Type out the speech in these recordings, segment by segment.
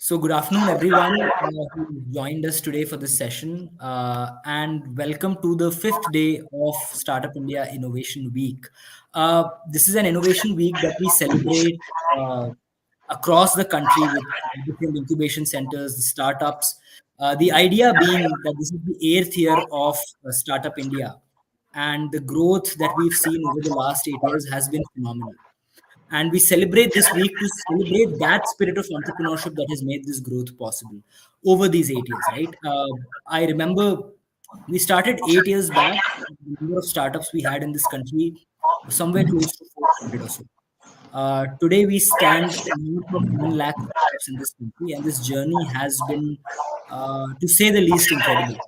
So, good afternoon, everyone who joined us today for this session, and welcome to the fifth day of Startup India Innovation Week. This is an innovation week that we celebrate across the country with different incubation centers, the startups. The idea being that this is the eighth year of Startup India, and the growth that we've seen over the last 8 years has been phenomenal, and we celebrate this week to celebrate that spirit of entrepreneurship that has made this growth possible over these 8 years, right? I remember we started 8 years back. The number of startups we had in this country was somewhere close to 400 or so. Today we stand north of 1 lakh startups in this country, and this journey has been, to say the least, incredible.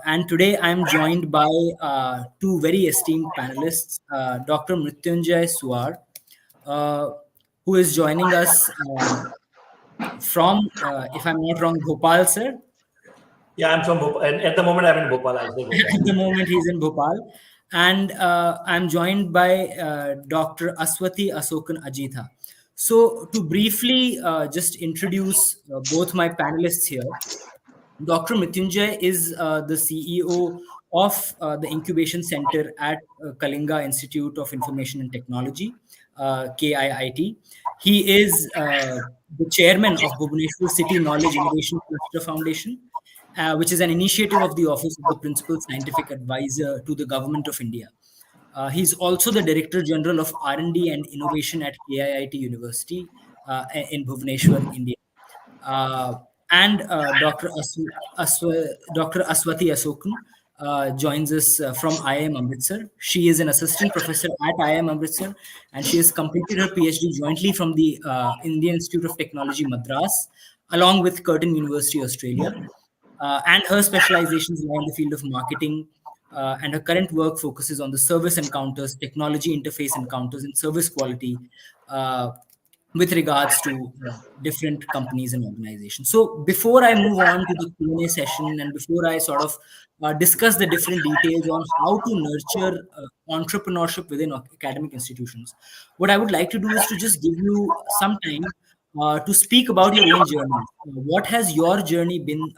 And today I'm joined by two very esteemed panelists, Dr. Mrityunjay Suar, uh, who is joining us from, if I'm not wrong, Bhopal, sir. Yeah, I'm from Bhopal, and at the moment I'm in Bhopal. I say At the Bhopal. moment, he's in Bhopal. And I'm joined by Dr. Aswathy Asokan Ajitha. So, to briefly just introduce both my panelists here, Dr. Mrityunjay is the CEO of the Incubation Center at Kalinga Institute of Information and Technology, KIIT. He is the chairman of Bhubaneswar City Knowledge Innovation Cluster Foundation, which is an initiative of the Office of the Principal Scientific Advisor to the Government of India. He's also the Director General of R&D and Innovation at KIIT University in Bhubaneswar, India. Uh, and Dr. Aswathy Asokan joins us from IIM Amritsar. She is an assistant professor at IIM Amritsar, and she has completed her PhD jointly from the Indian Institute of Technology, Madras, along with Curtin University, Australia. And her specializations lie in the field of marketing, and her current work focuses on the service encounters, technology interface encounters, and service quality uh, with regards to different companies and organizations. So before I move on to the Q&A session, and before I sort of discuss the different details on how to nurture entrepreneurship within academic institutions, what I would like to do is to just give you some time to speak about your own journey. What has your journey been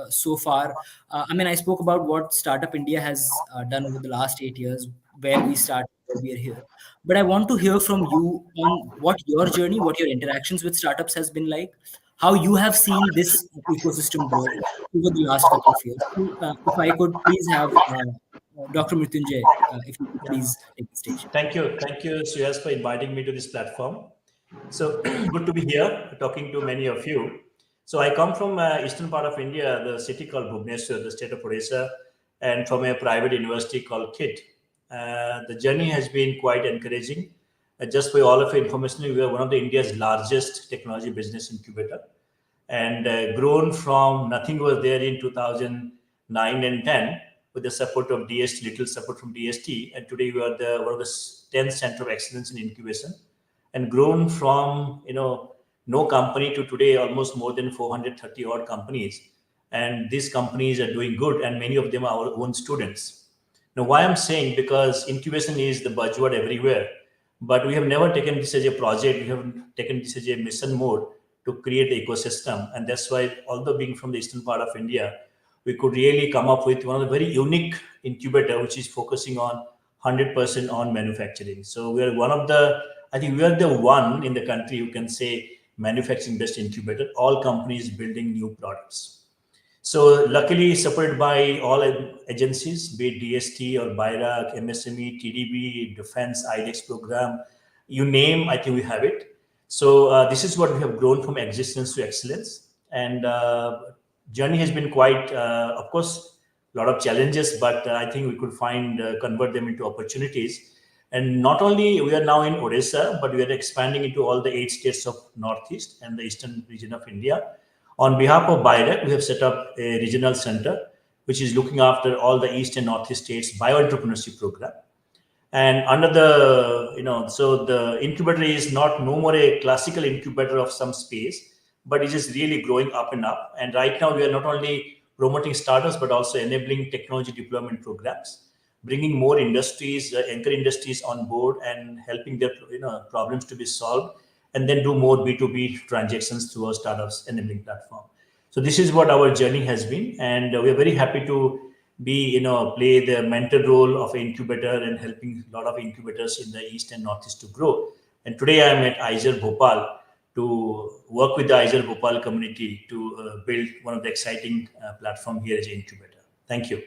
so far? I mean, I spoke about what Startup India has done over the last 8 years, where we started, where we are here. But I want to hear from you on what your journey, what your interactions with startups has been like, how you have seen this ecosystem grow over the last couple of years. So, if I could please have Dr. Mrityunjay, if you could Yeah. please take the stage. Thank you, Suyas, for inviting me to this platform. So good to be here, talking to many of you. So I come from eastern part of India, the city called Bhubaneswar, the state of Odisha, and from a private university called KIT. The journey has been quite encouraging. Just for all of your information, we are one of the India's largest technology business incubator, and grown from nothing was there in 2009 and 10 with the support of DST, little support from DST, and today we are the one of the 10th center of excellence in incubation, and grown from no company to today almost more than 430 odd companies, and these companies are doing good, and many of them are our own students. Now, why I'm saying, because incubation is the buzzword everywhere, but we have never taken this as a project. We have taken this as a mission mode to create the ecosystem, and that's why, although being from the eastern part of India, we could really come up with one of the very unique incubator, which is focusing on 100% on manufacturing. So we are one of the, I think we are the one in the country who can say manufacturing based incubator. All companies building new products. So luckily supported by all agencies, be it DST or BIRAC, MSME, TDB, Defense, IDEX program, you name, I think we have it. So this is what we have grown from existence to excellence. And journey has been quite, of course, a lot of challenges, but I think we could convert them into opportunities. And not only we are now in Odisha, but we are expanding into all the 8 states of Northeast and the eastern region of India. On behalf of BIRAC, we have set up a regional center, which is looking after all the East and Northeast states bio-entrepreneurship program. And under the, so the incubator is not no more a classical incubator of some space, but it is really growing up and up. And right now we are not only promoting startups, but also enabling technology deployment programs, bringing more industries, anchor industries on board, and helping their problems to be solved, and then do more B2B transactions through our startups enabling platform. So this is what our journey has been, and we are very happy to be, play the mentor role of an incubator and helping a lot of incubators in the East and Northeast to grow. And today I am at ISER Bhopal to work with the ISER Bhopal community to build one of the exciting platform here as an incubator. Thank you.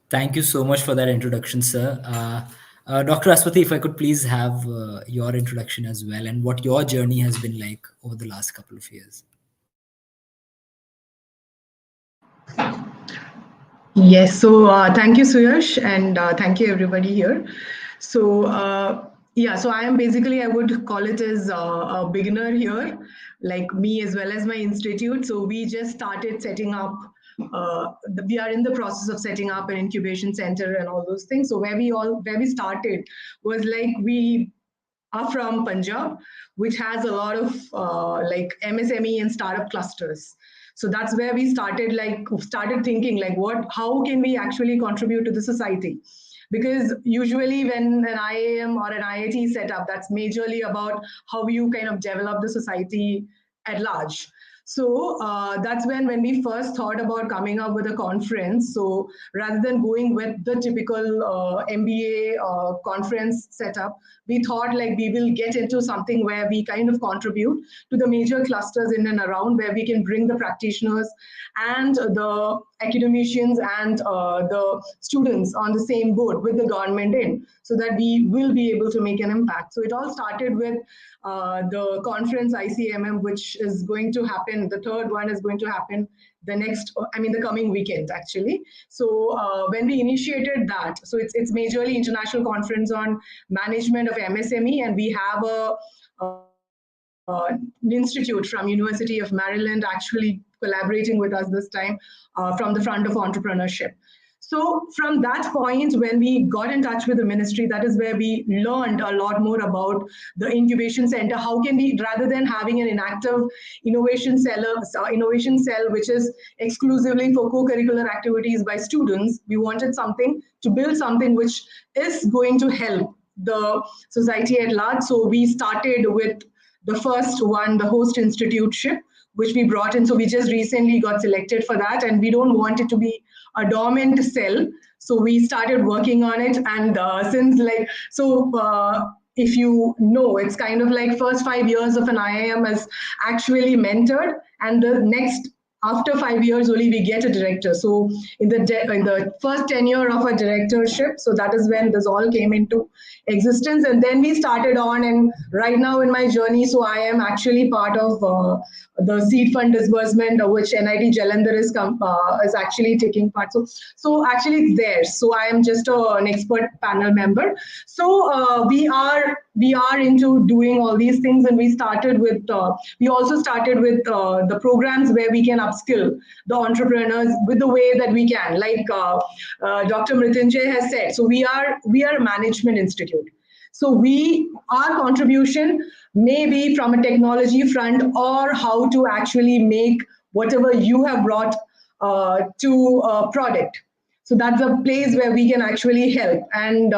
Thank you so much for that introduction, sir. Dr. Aswathy, if I could please have your introduction as well, and what your journey has been like over the last couple of years. Yes, so thank you, Suyash, and thank you, everybody here. So, yeah, so I am basically, I would call it as a beginner here, like me as well as my institute. So, we just started setting up, we are in the process of setting up an incubation center and all those things. So, where we started was like we are from Punjab, which has a lot of like MSME and startup clusters. So that's where we started thinking like how can we actually contribute to the society? Because usually when an IAM or an IIT set up, that's majorly about how you kind of develop the society at large. So that's when we first thought about coming up with a conference. So rather than going with the typical MBA conference setup, we thought like we will get into something where we kind of contribute to the major clusters in and around, where we can bring the practitioners and the academicians and the students on the same boat with the government in, so that we will be able to make an impact. So it all started with the conference ICMM, which is going to happen. The third one is going to happen the coming weekend actually. So when we initiated that, so it's majorly international conference on management of MSME, and we have an institute from University of Maryland actually collaborating with us this time from the front of entrepreneurship. So from that point, when we got in touch with the ministry, that is where we learned a lot more about the incubation center. How can we, rather than having an inactive innovation cell, which is exclusively for co-curricular activities by students, we wanted to build something which is going to help the society at large. So we started with the first one, the host instituteship, which we brought in. So we just recently got selected for that, and we don't want it to be a dormant cell. So we started working on it, and if you know, it's kind of like first 5 years of an IIM is actually mentored, and the next after 5 years only we get a director. So in the first tenure of a directorship, so that is when this all came into existence, and then we started on. And right now in my journey, so I am actually part of the seed fund disbursement, which NIT Jalandhar is actually taking part. So actually it's there. So I am just an expert panel member. So we are into doing all these things, and we also started with the programs where we can upskill the entrepreneurs with the way that we can, like Dr. Mrityunjay has said. So we are a management institute. So our contribution may be from a technology front, or how to actually make whatever you have brought to a product. So that's a place where we can actually help. And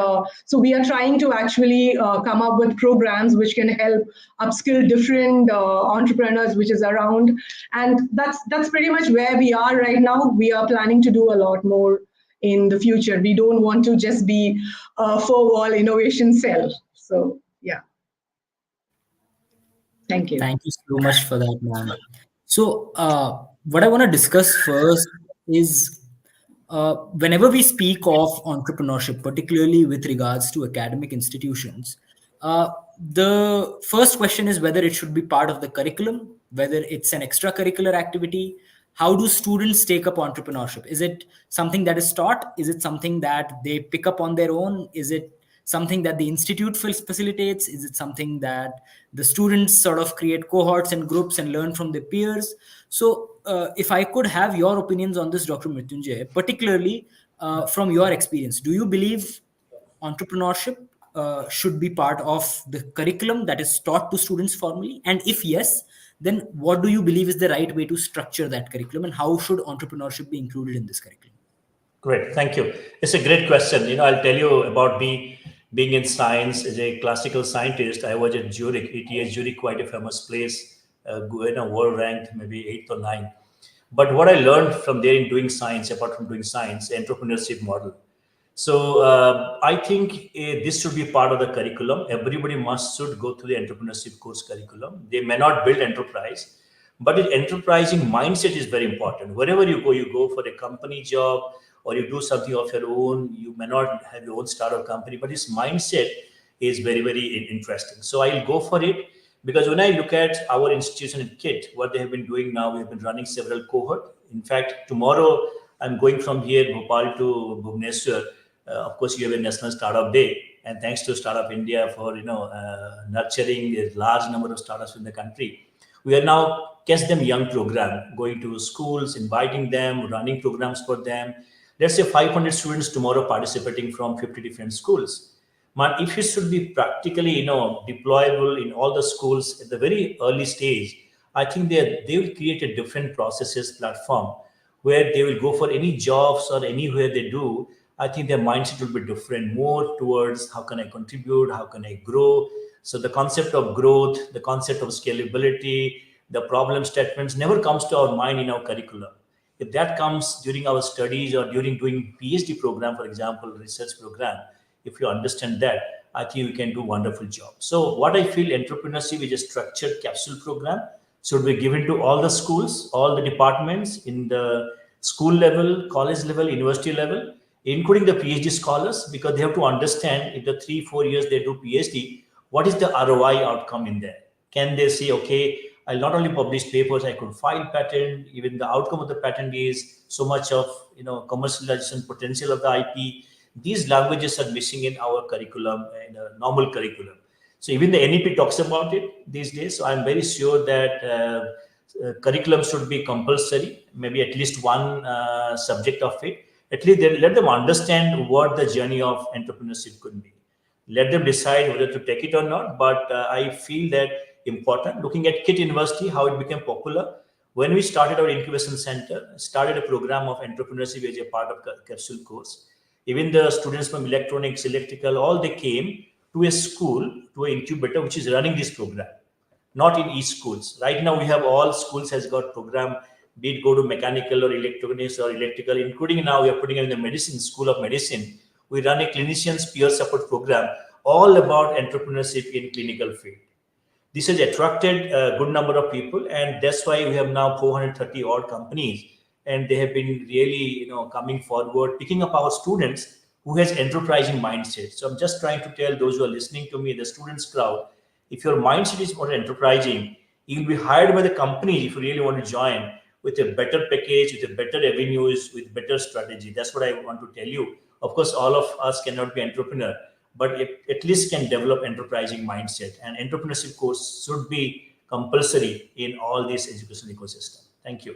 so we are trying to actually come up with programs which can help upskill different entrepreneurs which is around. And that's pretty much where we are right now. We are planning to do a lot more in the future. We don't want to just be a four-wall innovation cell. So, yeah. Thank you. Thank you so much for that, ma'am. So, what I want to discuss first is whenever we speak of entrepreneurship, particularly with regards to academic institutions, the first question is whether it should be part of the curriculum, whether it's an extracurricular activity. How do students take up entrepreneurship? Is it something that is taught? Is it something that they pick up on their own? Is it something that the institute facilitates? Is it something that the students sort of create cohorts and groups and learn from their peers? So if I could have your opinions on this, Dr. Mrityunjay, particularly from your experience, do you believe entrepreneurship should be part of the curriculum that is taught to students formally? And if yes, then what do you believe is the right way to structure that curriculum, and how should entrepreneurship be included in this curriculum? Great, thank you. It's a great question. I'll tell you about me Being in science as a classical scientist, I was at Zurich, ETH Zurich, quite a famous place, world ranked maybe eighth or ninth. But what I learned from there in doing science, apart from doing science, entrepreneurship model. So I think this should be part of the curriculum. Everybody must should go through the entrepreneurship course curriculum. They may not build enterprise, but the enterprising mindset is very important. Wherever you go for a company job or you do something of your own. You may not have your own startup company, but this mindset is very, very interesting. So I'll go for it because when I look at our institution in KIT, what they have been doing now, we have been running several cohort. In fact, tomorrow I'm going from here, Bhopal to Bhubaneswar. Of course, you have a National Startup Day, and thanks to Startup India for nurturing a large number of startups in the country. We are now Catch Them Young program, going to schools, inviting them, running programs for them. Let's say 500 students tomorrow participating from 50 different schools. Man, if it should be practically, deployable in all the schools at the very early stage, I think they will create a different processes platform where they will go for any jobs or anywhere they do. I think their mindset will be different, more towards how can I contribute, how can I grow. So the concept of growth, the concept of scalability, the problem statements never comes to our mind in our curriculum. If that comes during our studies or during doing PhD program, for example, research program, if you understand that, I think we can do wonderful job. So what I feel entrepreneurship is a structured capsule program should be given to all the schools, all the departments in the school level, college level, university level, including the PhD scholars, because they have to understand if the 3 4 years they do PhD, what is the ROI outcome in there? Can they say, okay, I'll not only publish papers, I could file patent. Even the outcome of the patent is so much of commercialization potential of the IP. These languages are missing in our curriculum, in a normal curriculum. So even the NEP talks about it these days. So I'm very sure that curriculum should be compulsory, maybe at least one subject of it. At least let them understand what the journey of entrepreneurship could be. Let them decide whether to take it or not. But I feel that important. Looking at KIT University, how it became popular. When we started our incubation center, started a program of entrepreneurship as a part of capsule course. Even the students from electronics, electrical, all they came to a school, to an incubator, which is running this program. Not in each schools. Right now, we have all schools has got program, be it go to mechanical or electronics or electrical, including now we are putting in the medicine, School of Medicine. We run a clinicians peer support program all about entrepreneurship in clinical field. This has attracted a good number of people, and that's why we have now 430 odd companies, and they have been really, coming forward, picking up our students who has enterprising mindset. So I'm just trying to tell those who are listening to me, the students crowd, if your mindset is more enterprising, you will be hired by the company if you really want to join with a better package, with a better revenues, with better strategy. That's what I want to tell you. Of course, all of us cannot be entrepreneur, but it at least can develop enterprising mindset. And entrepreneurship course should be compulsory in all this education ecosystem. Thank you.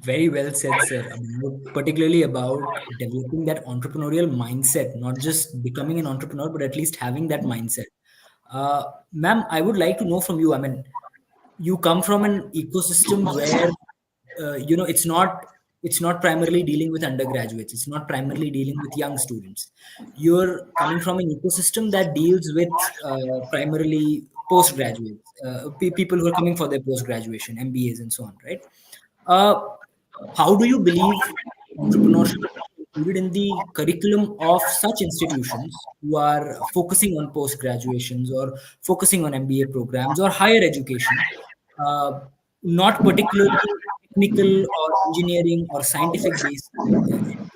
Very well said, sir. Particularly about developing that entrepreneurial mindset, not just becoming an entrepreneur, but at least having that mindset. Ma'am, I would like to know from you. I mean, you come from an ecosystem where it's not primarily dealing with undergraduates. It's not primarily dealing with young students. You're coming from an ecosystem that deals with primarily postgraduates, people who are coming for their post graduation, MBAs, and so on, right? Uh, how do you believe entrepreneurship is included in the curriculum of such institutions who are focusing on post graduations or focusing on MBA programs or higher education, uh, not particularly technical or engineering or scientific based education?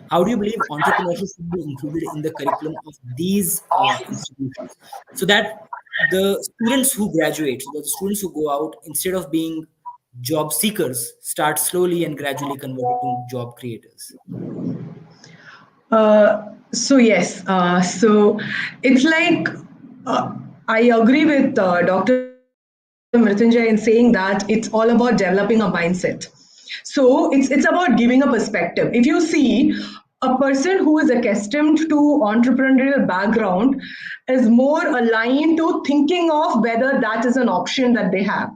How do you believe entrepreneurship should be included in the curriculum of these institutions so that the students who graduate, so the students who go out, instead of being job seekers, start slowly and gradually converting to job creators? So yes, so it's like I agree with Dr. Mrityunjay in saying that it's all about developing a mindset. So it's about giving a perspective. If you see a person who is accustomed to entrepreneurial background is more aligned to thinking of whether that is an option that they have.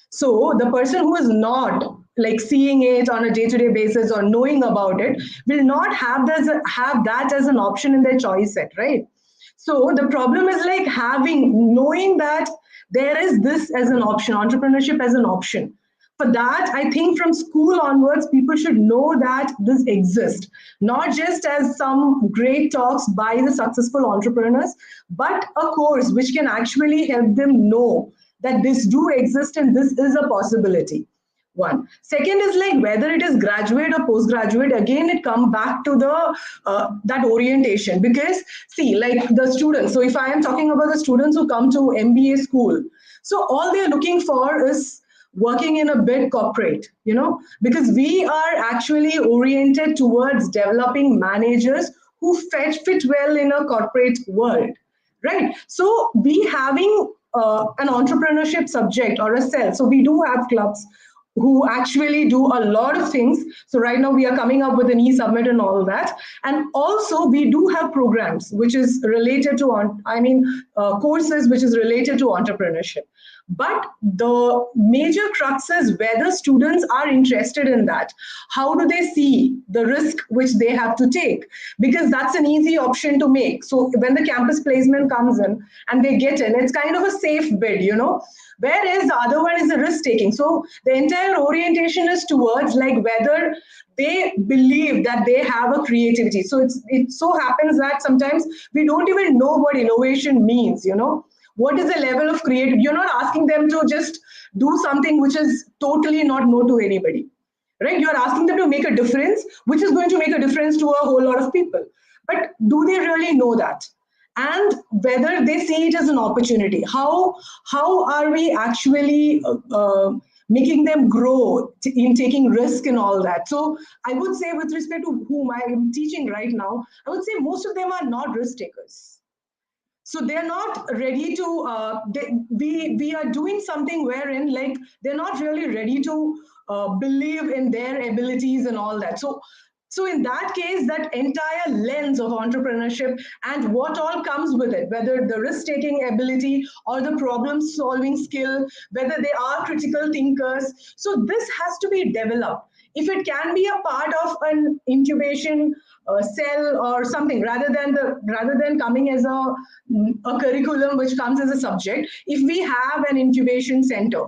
So the person who is not like seeing it on a day-to-day basis or knowing about it, will not have that as an option in their choice set, right? So the problem is like knowing that there is this as an option, entrepreneurship as an option. For that, I think from school onwards, people should know that this exists, not just as some great talks by the successful entrepreneurs, but a course which can actually help them know that this do exist and this is a possibility. One. Second is like whether it is graduate or postgraduate. Again, it come back to the that orientation, because see, like the students. So if I am talking about the students who come to MBA school, so all they are looking for is working in a big corporate, because we are actually oriented towards developing managers who fit well in a corporate world, right? So we having an entrepreneurship subject or a cell. So we do have clubs who actually do a lot of things. So right now we are coming up with an e-summit and all that. And also we do have programs which is related to, courses which is related to entrepreneurship. But the major crux is whether students are interested in that. How do they see the risk which they have to take? Because that's an easy option to make. So when the campus placement comes in and they get in, it's kind of a safe bid. Whereas the other one is a risk taking. So the entire orientation is towards like whether they believe that they have a creativity. So it so happens that sometimes we don't even know what innovation means. What is the level of creativity? You're not asking them to just do something which is totally not known to anybody, right? You're asking them to make a difference, which is going to make a difference to a whole lot of people. But do they really know that? And whether they see it as an opportunity? How are we actually making them grow in taking risk and all that? So I would say, with respect to whom I am teaching right now, I would say most of them are not risk takers. So they're not ready to we are doing something wherein like they're not really ready to believe in their abilities and all that. So in that case, that entire lens of entrepreneurship and what all comes with it, whether the risk-taking ability or the problem-solving skill, whether they are critical thinkers, so this has to be developed. If it can be a part of an incubation cell or something, rather than coming as a curriculum which comes as a subject, if we have an incubation center,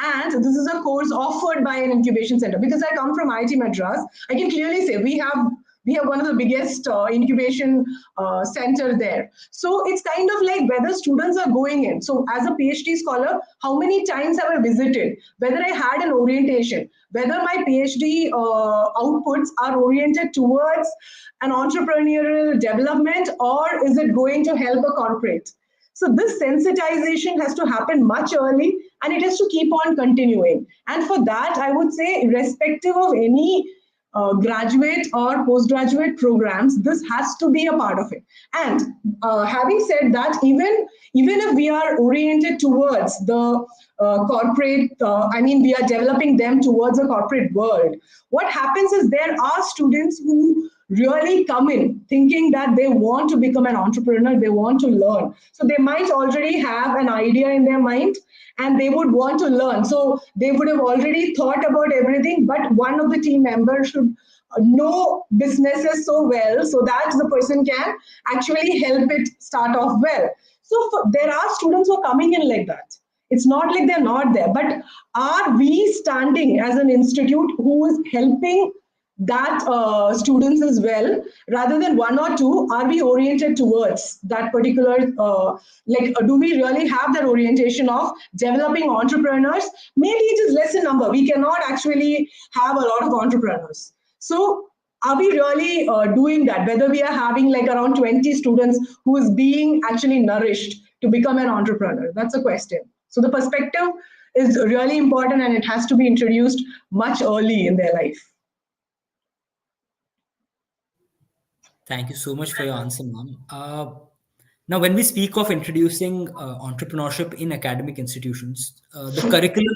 and this is a course offered by an incubation center, because I come from IIT Madras, I can clearly say we have one of the biggest incubation center there. So it's kind of like whether students are going in. So as a PhD scholar, how many times have I visited? Whether I had an orientation, whether my PhD outputs are oriented towards an entrepreneurial development, or is it going to help a corporate? So this sensitization has to happen much early, and it has to keep on continuing. And for that, I would say, irrespective of any graduate or postgraduate programs, this has to be a part of it. And having said that, even if we are oriented towards the corporate, we are developing them towards a corporate world, what happens is there are students who really come in thinking that they want to become an entrepreneur, they want to learn. So they might already have an idea in their mind and they would want to learn. So they would have already thought about everything, but one of the team members should know businesses so well so that the person can actually help it start off well. So there are students who are coming in like that. It's not like they're not there, but are we standing as an institute who is helping that students as well, rather than one or two? Are we oriented towards that particular do we really have that orientation of developing entrepreneurs? Maybe it is less in number, we cannot actually have a lot of entrepreneurs. So are we really doing that? Whether we are having like around 20 students who is being actually nourished to become an entrepreneur, that's a question. So the perspective is really important, and it has to be introduced much early in their life. Thank you so much for your answer, ma'am. Now, when we speak of introducing entrepreneurship in academic institutions, the curriculum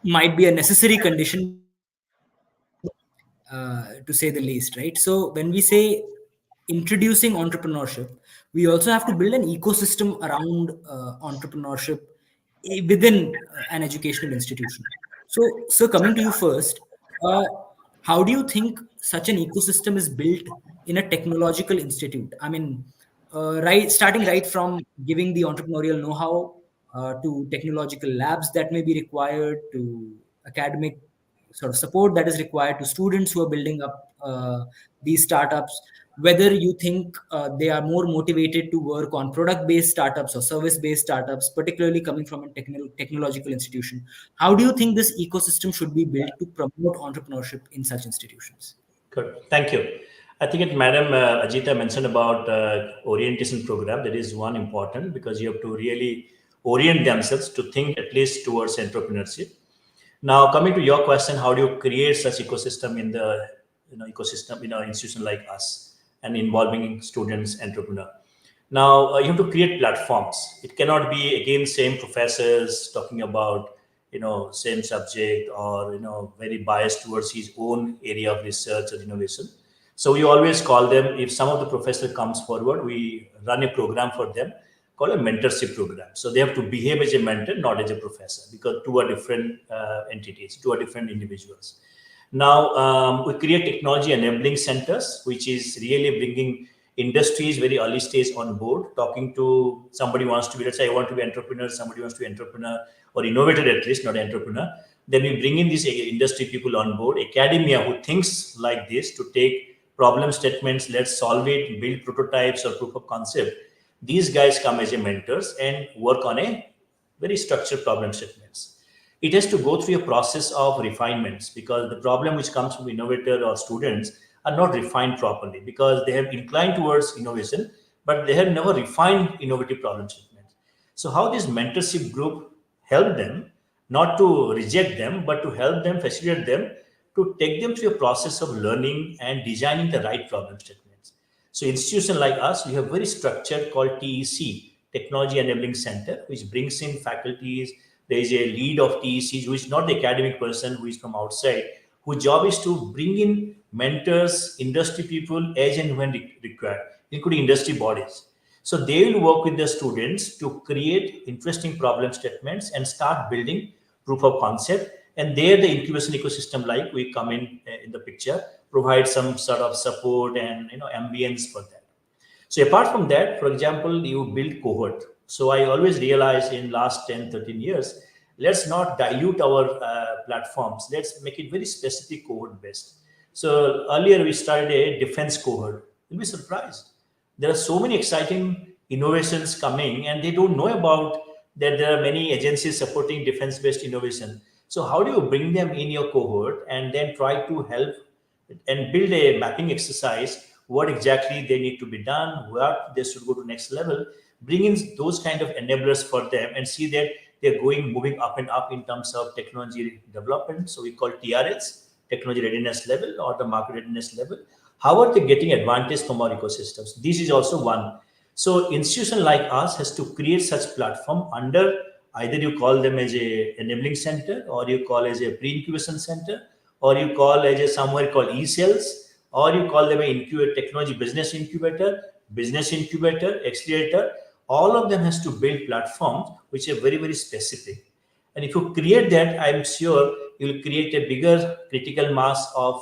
might be a necessary condition, to say the least, right? So when we say introducing entrepreneurship, we also have to build an ecosystem around entrepreneurship within an educational institution. So, sir, coming to you first, uh, how do you think such an ecosystem is built in a technological institute? I mean, starting right from giving the entrepreneurial know-how to technological labs that may be required, to academic sort of support that is required to students who are building up these startups. Whether you think they are more motivated to work on product-based startups or service-based startups, particularly coming from a technological institution, how do you think this ecosystem should be built to promote entrepreneurship in such institutions? Good. Thank you. I think Madam Ajitha mentioned about orientation program. That is one important, because you have to really orient themselves to think at least towards entrepreneurship. Now, coming to your question, how do you create such ecosystem in the ecosystem in an institution like us and involving students, entrepreneur? Now, you have to create platforms. It cannot be again same professors talking about same subject, or very biased towards his own area of research or innovation. So we always call them, if some of the professor comes forward, we run a program for them called a mentorship program. So they have to behave as a mentor, not as a professor, because two are different entities, two are different individuals. Now, we create technology enabling centers, which is really bringing industries very early stage on board, talking to somebody who wants to be, let's say I want to be entrepreneur, somebody wants to be entrepreneur or innovator, at least not entrepreneur. Then we bring in these industry people on board, academia who thinks like this, to take problem statements, let's solve it, build prototypes or proof of concept. These guys come as a mentors and work on a very structured problem statements. It has to go through a process of refinements, because the problem which comes from innovator or students are not refined properly, because they have inclined towards innovation, but they have never refined innovative problem statements. So how this mentorship group help them, not to reject them, but to help them, facilitate them, to take them through a process of learning and designing the right problem statements. So institution like us, we have very structured called TEC, Technology Enabling Center, which brings in faculties. There is a lead of TEC who is not the academic person, who is from outside, whose job is to bring in mentors, industry people as and when required, including industry bodies. So they will work with the students to create interesting problem statements and start building proof of concept. And there the incubation ecosystem, like we come in the picture, provide some sort of support and ambience for that. So apart from that, for example, you build cohort. So I always realize in last 10, 13 years, let's not dilute our platforms. Let's make it very specific cohort based. So earlier we started a defense cohort. You'll be surprised. There are so many exciting innovations coming, and they don't know about that there are many agencies supporting defense based innovation. So how do you bring them in your cohort and then try to help and build a mapping exercise, what exactly they need to be done, what they should go to next level, bring in those kind of enablers for them and see that they're moving up and up in terms of technology development. So we call TRS, technology readiness level, or the market readiness level. How are they getting advantage from our ecosystems? This is also one. So institution like us has to create such platform under, either you call them as a enabling center, or you call as a pre-incubation center, or you call as a somewhere called e-cells, or you call them a incubator, technology business incubator, accelerator. All of them has to build platforms which are very, very specific. And if you create that, I'm sure you'll create a bigger critical mass of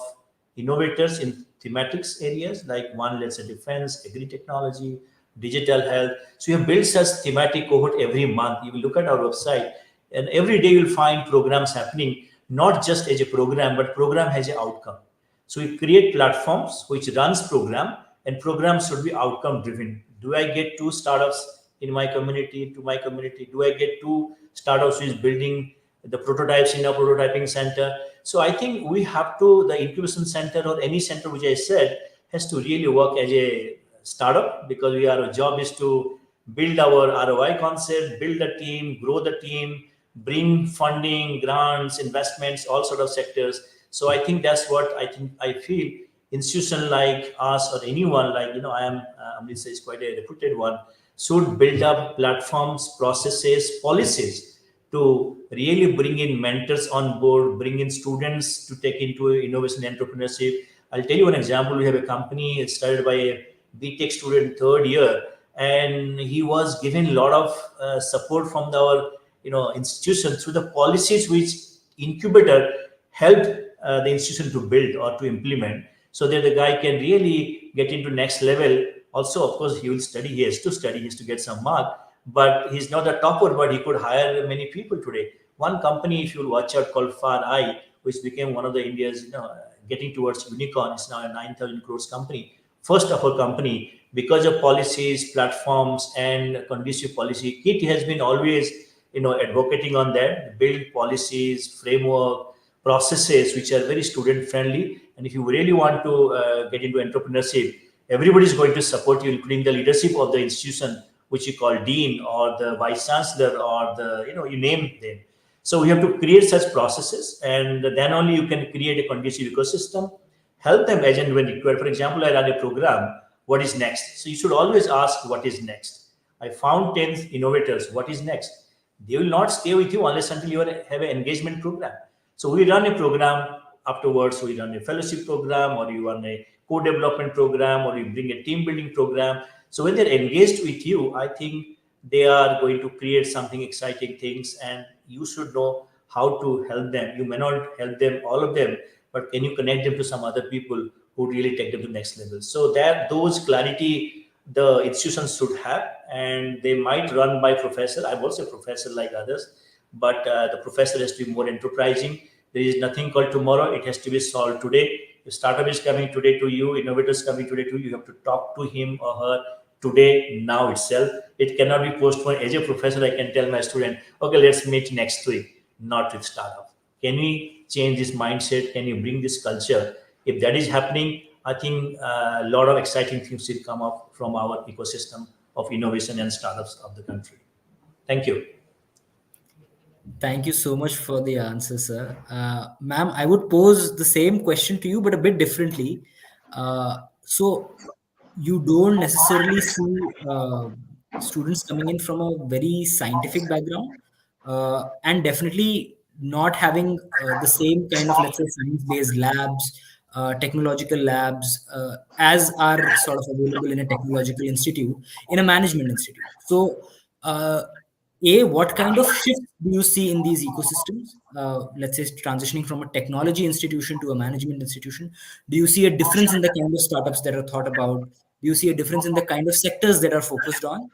innovators in thematics areas, like one, let's say defense, agri-technology, digital health. So you build such thematic cohort every month. You will look at our website, and every day you'll find programs happening, not just as a program, but program has an outcome. So we create platforms which runs program, and programs should be outcome driven. Do I get two startups in my community, to my community? Do I get two startups who is building the prototypes in a prototyping center? So I think we have to, the incubation center or any center which I said has to really work as a startup, because our job is to build our ROI concept, build a team, grow the team, bring funding, grants, investments, all sort of sectors. So I think that's what I feel institution like us, or anyone like, I am, Amritsar is quite a reputed one, should build up platforms, processes, policies to really bring in mentors on board, bring in students to take into innovation entrepreneurship. I'll tell you one example. We have a company started by a BTech student, third year, and he was given a lot of support from our institution through the policies which incubator helped the institution to build or to implement, so that the guy can really get into next level. Also, of course, he will study. He has to study. He has to get some mark. But he's not a topper, but he could hire many people today. One company, if you'll watch out, called Far Eye, which became one of the India's, getting towards unicorn, is now a 9,000 crores company. First of all company, because of policies, platforms, and conducive policy. It has been always, advocating on that, build policies, framework, processes which are very student friendly. And if you really want to get into entrepreneurship, everybody is going to support you, including the leadership of the institution, which you call dean or the vice chancellor or the, you name them. So we have to create such processes, and then only you can create a conducive ecosystem, help them as and when required. For example, I run a program, what is next? So you should always ask what is next. I found 10 innovators, what is next? They will not stay with you unless until you have an engagement program. So we run a program, afterwards we run a fellowship program, or you run a co-development program, or you bring a team building program. So when they're engaged with you, I think they are going to create something exciting things, and you should know how to help them. You may not help them, all of them, but can you connect them to some other people who really take them to the next level? So that those clarity the institutions should have, and they might run by professor. I'm also a professor like others, but the professor has to be more enterprising. There is nothing called tomorrow. It has to be solved today. The startup is coming today to you, innovators coming today to you. You have to talk to him or her today, now itself. It cannot be postponed. As a professor, I can tell my student, okay, let's meet next week, not with startup. Can we change this mindset? Can you bring this culture? If that is happening, I think a lot of exciting things will come up from our ecosystem of innovation and startups of the country. Thank you. Thank you so much for the answer, sir. Ma'am, I would pose the same question to you, but a bit differently. So, you don't necessarily see students coming in from a very scientific background, and definitely not having the same kind of, let's say, science-based labs, technological labs, as are sort of available in a technological institute, in a management institute. So, what kind of shift do you see in these ecosystems? Let's say transitioning from a technology institution to a management institution. Do you see a difference in the kind of startups that are thought about? Do you see a difference in the kind of sectors that are focused on?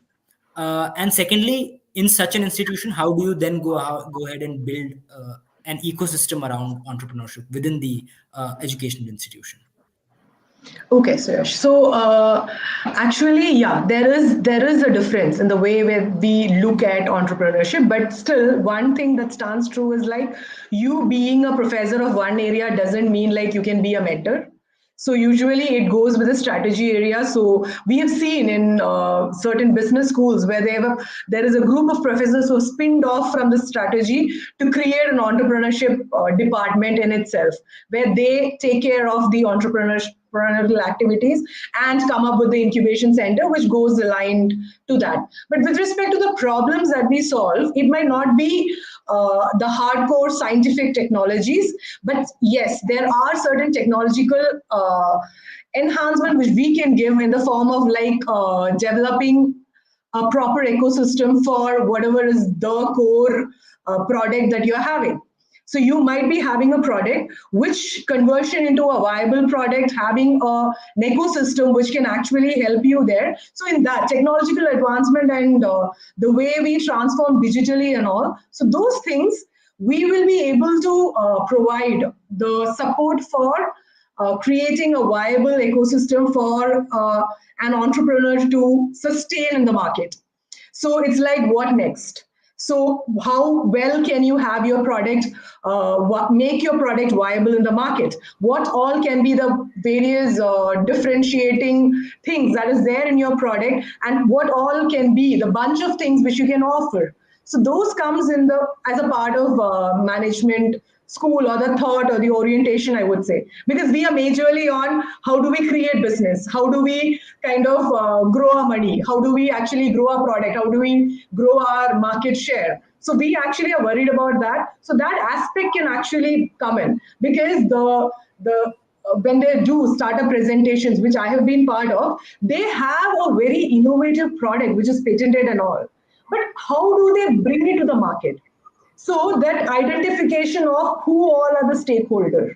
And secondly, in such an institution, how do you then go ahead and build an ecosystem around entrepreneurship within the educational institution? Okay, Suyash. So actually, yeah, there is a difference in the way where we look at entrepreneurship, but still, one thing that stands true is like you being a professor of one area doesn't mean like you can be a mentor. So usually it goes with the strategy area. So we have seen in certain business schools where there is a group of professors who are spinned off from the strategy to create an entrepreneurship department in itself, where they take care of the entrepreneurial activities and come up with the incubation center, which goes aligned to that. But with respect to the problems that we solve, it might not be the hardcore scientific technologies, but yes, there are certain technological enhancement which we can give in the form of like developing a proper ecosystem for whatever is the core product that you're having. So you might be having a product which conversion into a viable product, having an ecosystem which can actually help you there. So in that technological advancement and the way we transform digitally and all, so those things we will be able to provide the support for creating a viable ecosystem for an entrepreneur to sustain in the market. So it's like, what next? So how well can you have your product, make your product viable in the market? What all can be the various differentiating things that is there in your product, and what all can be the bunch of things which you can offer? So those comes in the as a part of management school, or the thought or the orientation, I would say, because we are majorly on how do we create business, how do we kind of grow our money, how do we actually grow our product, how do we grow our market share. So we actually are worried about that. So that aspect can actually come in, because the when they do startup presentations, which I have been part of, they have a very innovative product which is patented and all. But how do they bring it to the market? So that identification of who all are the stakeholders,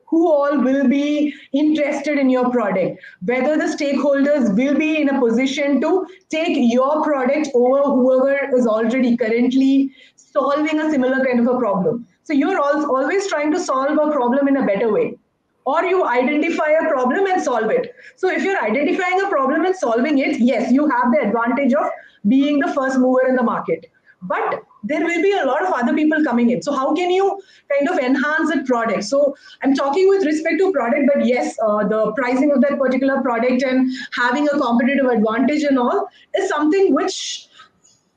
who all will be interested in your product, whether the stakeholders will be in a position to take your product over whoever is already currently solving a similar kind of a problem. So you're always trying to solve a problem in a better way, or you identify a problem and solve it. So if you're identifying a problem and solving it, yes, you have the advantage of being the first mover in the market, but there will be a lot of other people coming in. So how can you kind of enhance that product? So I'm talking with respect to product, but yes, the pricing of that particular product and having a competitive advantage and all is something which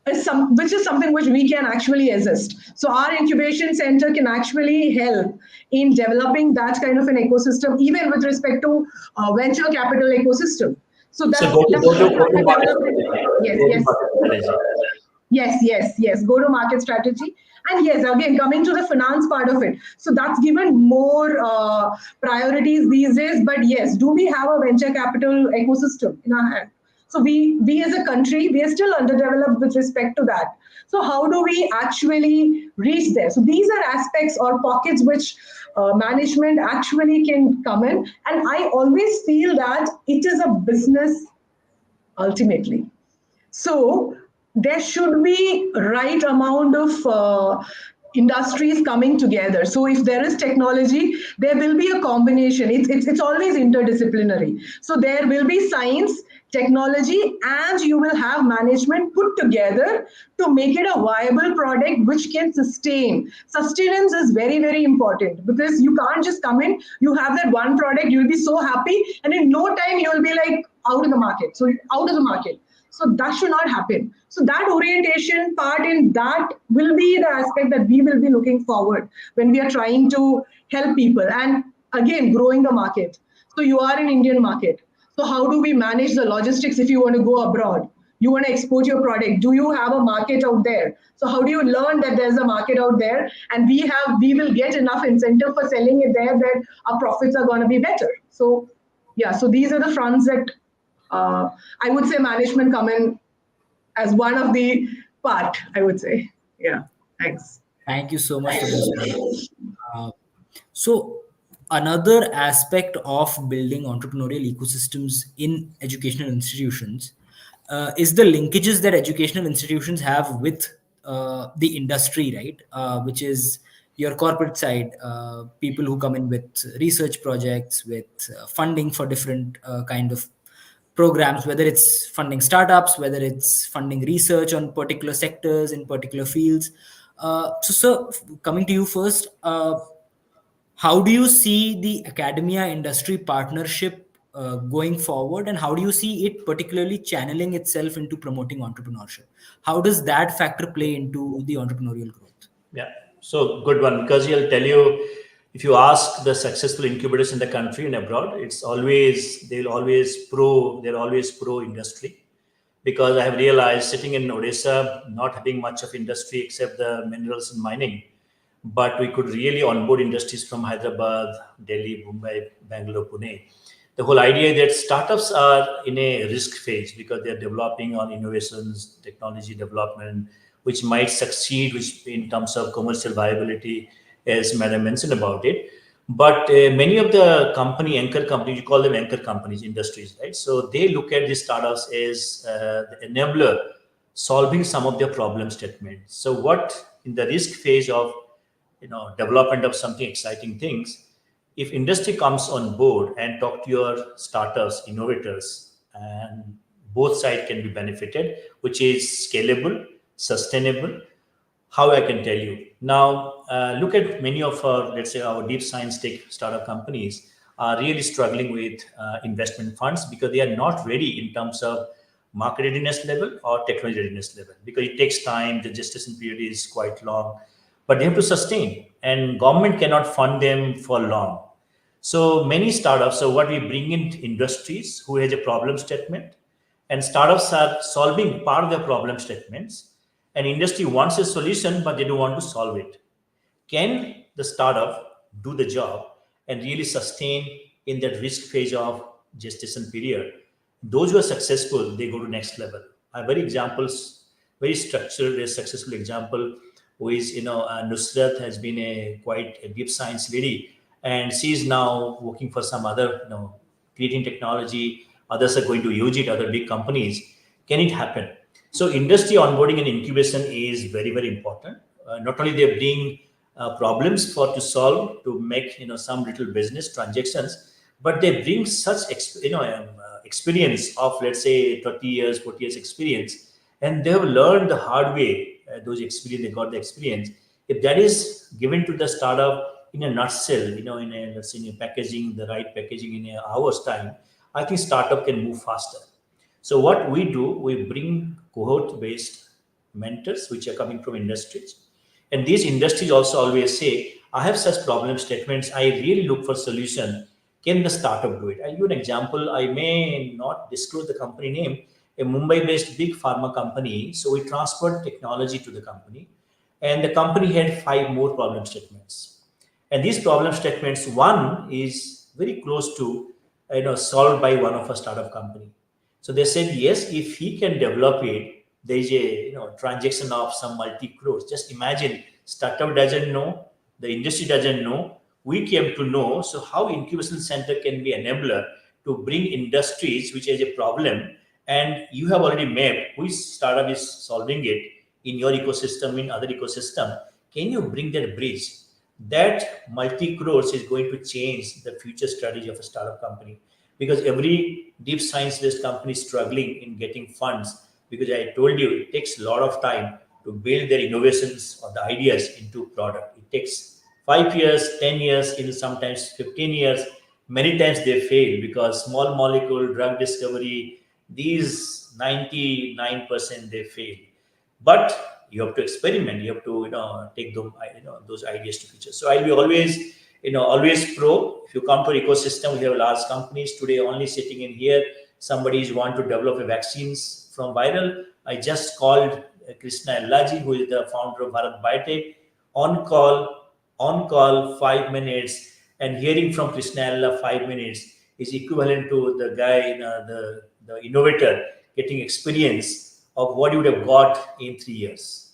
is something which we can actually assist. So our incubation center can actually help in developing that kind of an ecosystem, even with respect to venture capital ecosystem. So So that's go to what market development. strategy. Yes, Go to yes. market strategy. Yes. Go to market strategy. And yes, again, coming to the finance part of it. So that's given more priorities these days. But yes, do we have a venture capital ecosystem in our hand? So we as a country, we are still underdeveloped with respect to that. So how do we actually reach there? So these are aspects or pockets which management actually can come in. And I always feel that it is a business ultimately. So there should be right amount of industries coming together. So if there is technology, there will be a combination. It's always interdisciplinary. So there will be science, technology, and you will have management put together to make it a viable product which can sustain. Sustenance is very, very important, because you can't just come in, you have that one product, you'll be so happy, and in no time you'll be like out of the market. So out of the market. So that should not happen. So that orientation part in that will be the aspect that we will be looking forward when we are trying to help people. And again, growing the market. So you are in Indian market. So how do we manage the logistics if you want to go abroad? You want to export your product. Do you have a market out there? So how do you learn that there's a market out there, and we will get enough incentive for selling it there that our profits are going to be better. So yeah, so these are the fronts that I would say management come in as one of the part, I would say. Yeah, thanks. Thank you so much for those points. Uh, so, another aspect of building entrepreneurial ecosystems in educational institutions is the linkages that educational institutions have with the industry, right? Which is your corporate side, people who come in with research projects, with funding for different kind of programs, whether it's funding startups, whether it's funding research on particular sectors in particular fields. So, sir, coming to you first, how do you see the academia industry partnership going forward, and how do you see it particularly channeling itself into promoting entrepreneurship? How does that factor play into the entrepreneurial growth? Yeah, so good one, because he'll tell you, if you ask the successful incubators in the country and abroad, it's always they're always pro industry, because I have realized sitting in Odisha, not having much of industry except the minerals and mining, but we could really onboard industries from Hyderabad, Delhi, Mumbai, Bangalore, Pune. The whole idea that startups are in a risk phase because they're developing on innovations, technology development, which might succeed, which in terms of commercial viability, as Madam mentioned about it. But many of the anchor companies, you call them anchor companies, industries, right? So they look at these startups as the enabler, solving some of their problem statements. So what in the risk phase of development of something exciting things, if industry comes on board and talk to your startups, innovators, and both sides can be benefited, which is scalable, sustainable. How I can tell you now, look at many of our, let's say, our deep science tech startup companies are really struggling with investment funds because they are not ready in terms of market readiness level or technology readiness level, because it takes time, the gestation period is quite long, but they have to sustain, and government cannot fund them for long. So many startups, so what we bring in industries who has a problem statement, and startups are solving part of their problem statements, and industry wants a solution but they don't want to solve it. Can the startup do the job and really sustain in that risk phase of gestation period? Those who are successful, they go to next level. I have very examples, very structured, very successful example. who is, Nusrat has been a quite a deep science lady, and she is now working for some other, creating technology. Others are going to use it, other big companies. Can it happen? So industry onboarding and incubation is very, very important. Not only they bring problems for to solve to make, some little business transactions, but they bring such experience of, let's say, 30 years, 40 years experience, and they have learned the hard way. Those experience, they got the experience. If that is given to the startup in a nutshell, in a, let's say, in a packaging, the right packaging in an hour's time, I think startup can move faster. So what we do, we bring cohort-based mentors which are coming from industries. And these industries also always say, I have such problem statements, I really look for solution. Can the startup do it? I'll give you an example. I may not disclose the company name, a Mumbai-based big pharma company. So we transferred technology to the company, and the company had 5 more problem statements. And these problem statements, one is very close to, solved by one of a startup company. So they said, yes, if he can develop it, there is a, transaction of some multi crores. Just imagine, startup doesn't know, the industry doesn't know, we came to know. So how incubation center can be enabler to bring industries which has a problem, and you have already mapped which startup is solving it in your ecosystem, in other ecosystem. Can you bring that bridge? That multi crores is going to change the future strategy of a startup company, because every deep science based company is struggling in getting funds, because I told you it takes a lot of time to build their innovations or the ideas into product. It takes 5 years, 10 years, even sometimes 15 years. Many times they fail because small molecule drug discovery, these 99% they fail. But you have to experiment, you have to, take them, those ideas to future. So I'll be always, always pro. If you come to ecosystem, we have large companies today only sitting in here. Somebody is want to develop a vaccines from viral. I just called Krishna Ellaji, who is the founder of Bharat Biotech, on call 5 minutes, and hearing from Krishna Ella 5 minutes is equivalent to the guy, the innovator, getting experience of what you would have got in 3 years.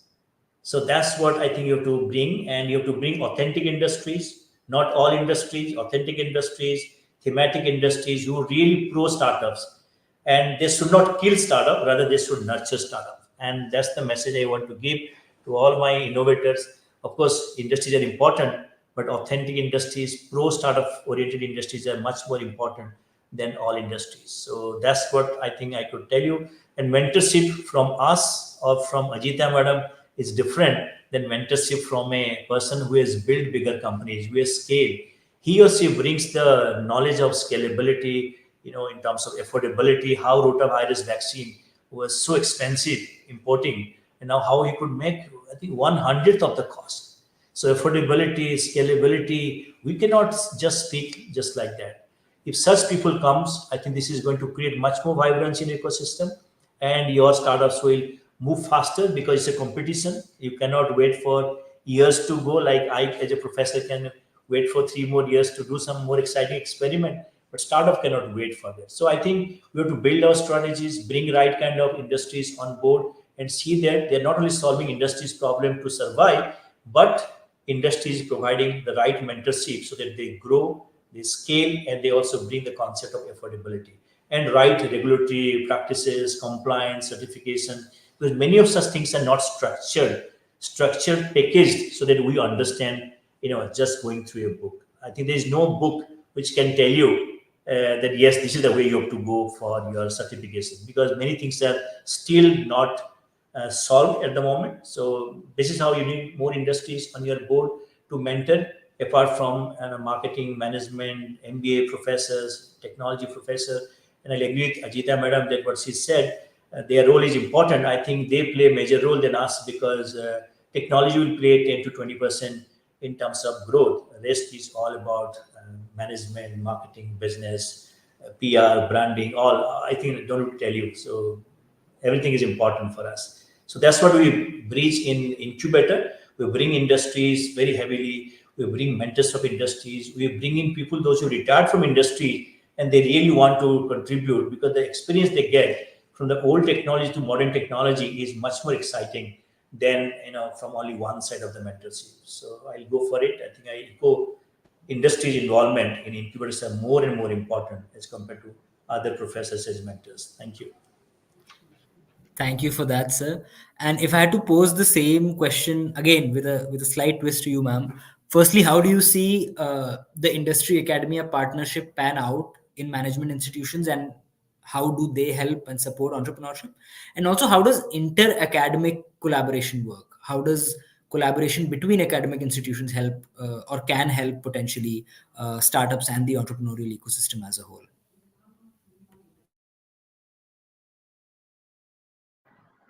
So that's what I think you have to bring, and you have to bring authentic industries, not all industries, authentic industries, thematic industries who really pro startups, and they should not kill startup, rather they should nurture startup. And that's the message I want to give to all my innovators. Of course, industries are important, but authentic industries, pro startup oriented industries are much more important than all industries. So that's what I think I could tell you. And mentorship from us or from Ajitha madam is different than mentorship from a person who has built bigger companies, who has scaled. He or she brings the knowledge of scalability, in terms of affordability, how rotavirus vaccine was so expensive importing, and now how he could make, I think, 1/100th of the cost. So affordability, scalability, we cannot just speak just like that. If such people comes, I think this is going to create much more vibrancy in ecosystem, and your startups will move faster because it's a competition. You cannot wait for years to go. Like I, as a professor, can wait for 3 more years to do some more exciting experiment, but startup cannot wait for that. So I think we have to build our strategies, bring right kind of industries on board, and see that they're not only solving industries' problem to survive, but industries providing the right mentorship so that they grow, they scale, and they also bring the concept of affordability and right regulatory practices, compliance, certification, because many of such things are not structured, packaged so that we understand, just going through a book. I think there is no book which can tell you that yes, this is the way you have to go for your certification, because many things are still not solved at the moment. So this is how you need more industries on your board to mentor, apart from marketing, management, MBA professors, technology professor. And I agree with Ajitha madam that what she said, their role is important. I think they play a major role than us, because technology will play 10 to 20% in terms of growth. The rest is all about management, marketing, business, PR, branding, all. I think I don't need to tell you. So everything is important for us. So that's what we bridge in incubator. We bring industries very heavily. We bring mentors of industries. We bring in people, those who retired from industry and they really want to contribute, because the experience they get from the old technology to modern technology is much more exciting than from only one side of the mentorship. So I'll go for it. I think I echo industry's involvement in incubators are more and more important as compared to other professors as mentors. Thank you. Thank you for that, sir. And if I had to pose the same question again with a slight twist to you, ma'am. Firstly, how do you see the industry academia partnership pan out in management institutions, and how do they help and support entrepreneurship? And also, how does inter-academic collaboration work? How does collaboration between academic institutions help or can help potentially startups and the entrepreneurial ecosystem as a whole?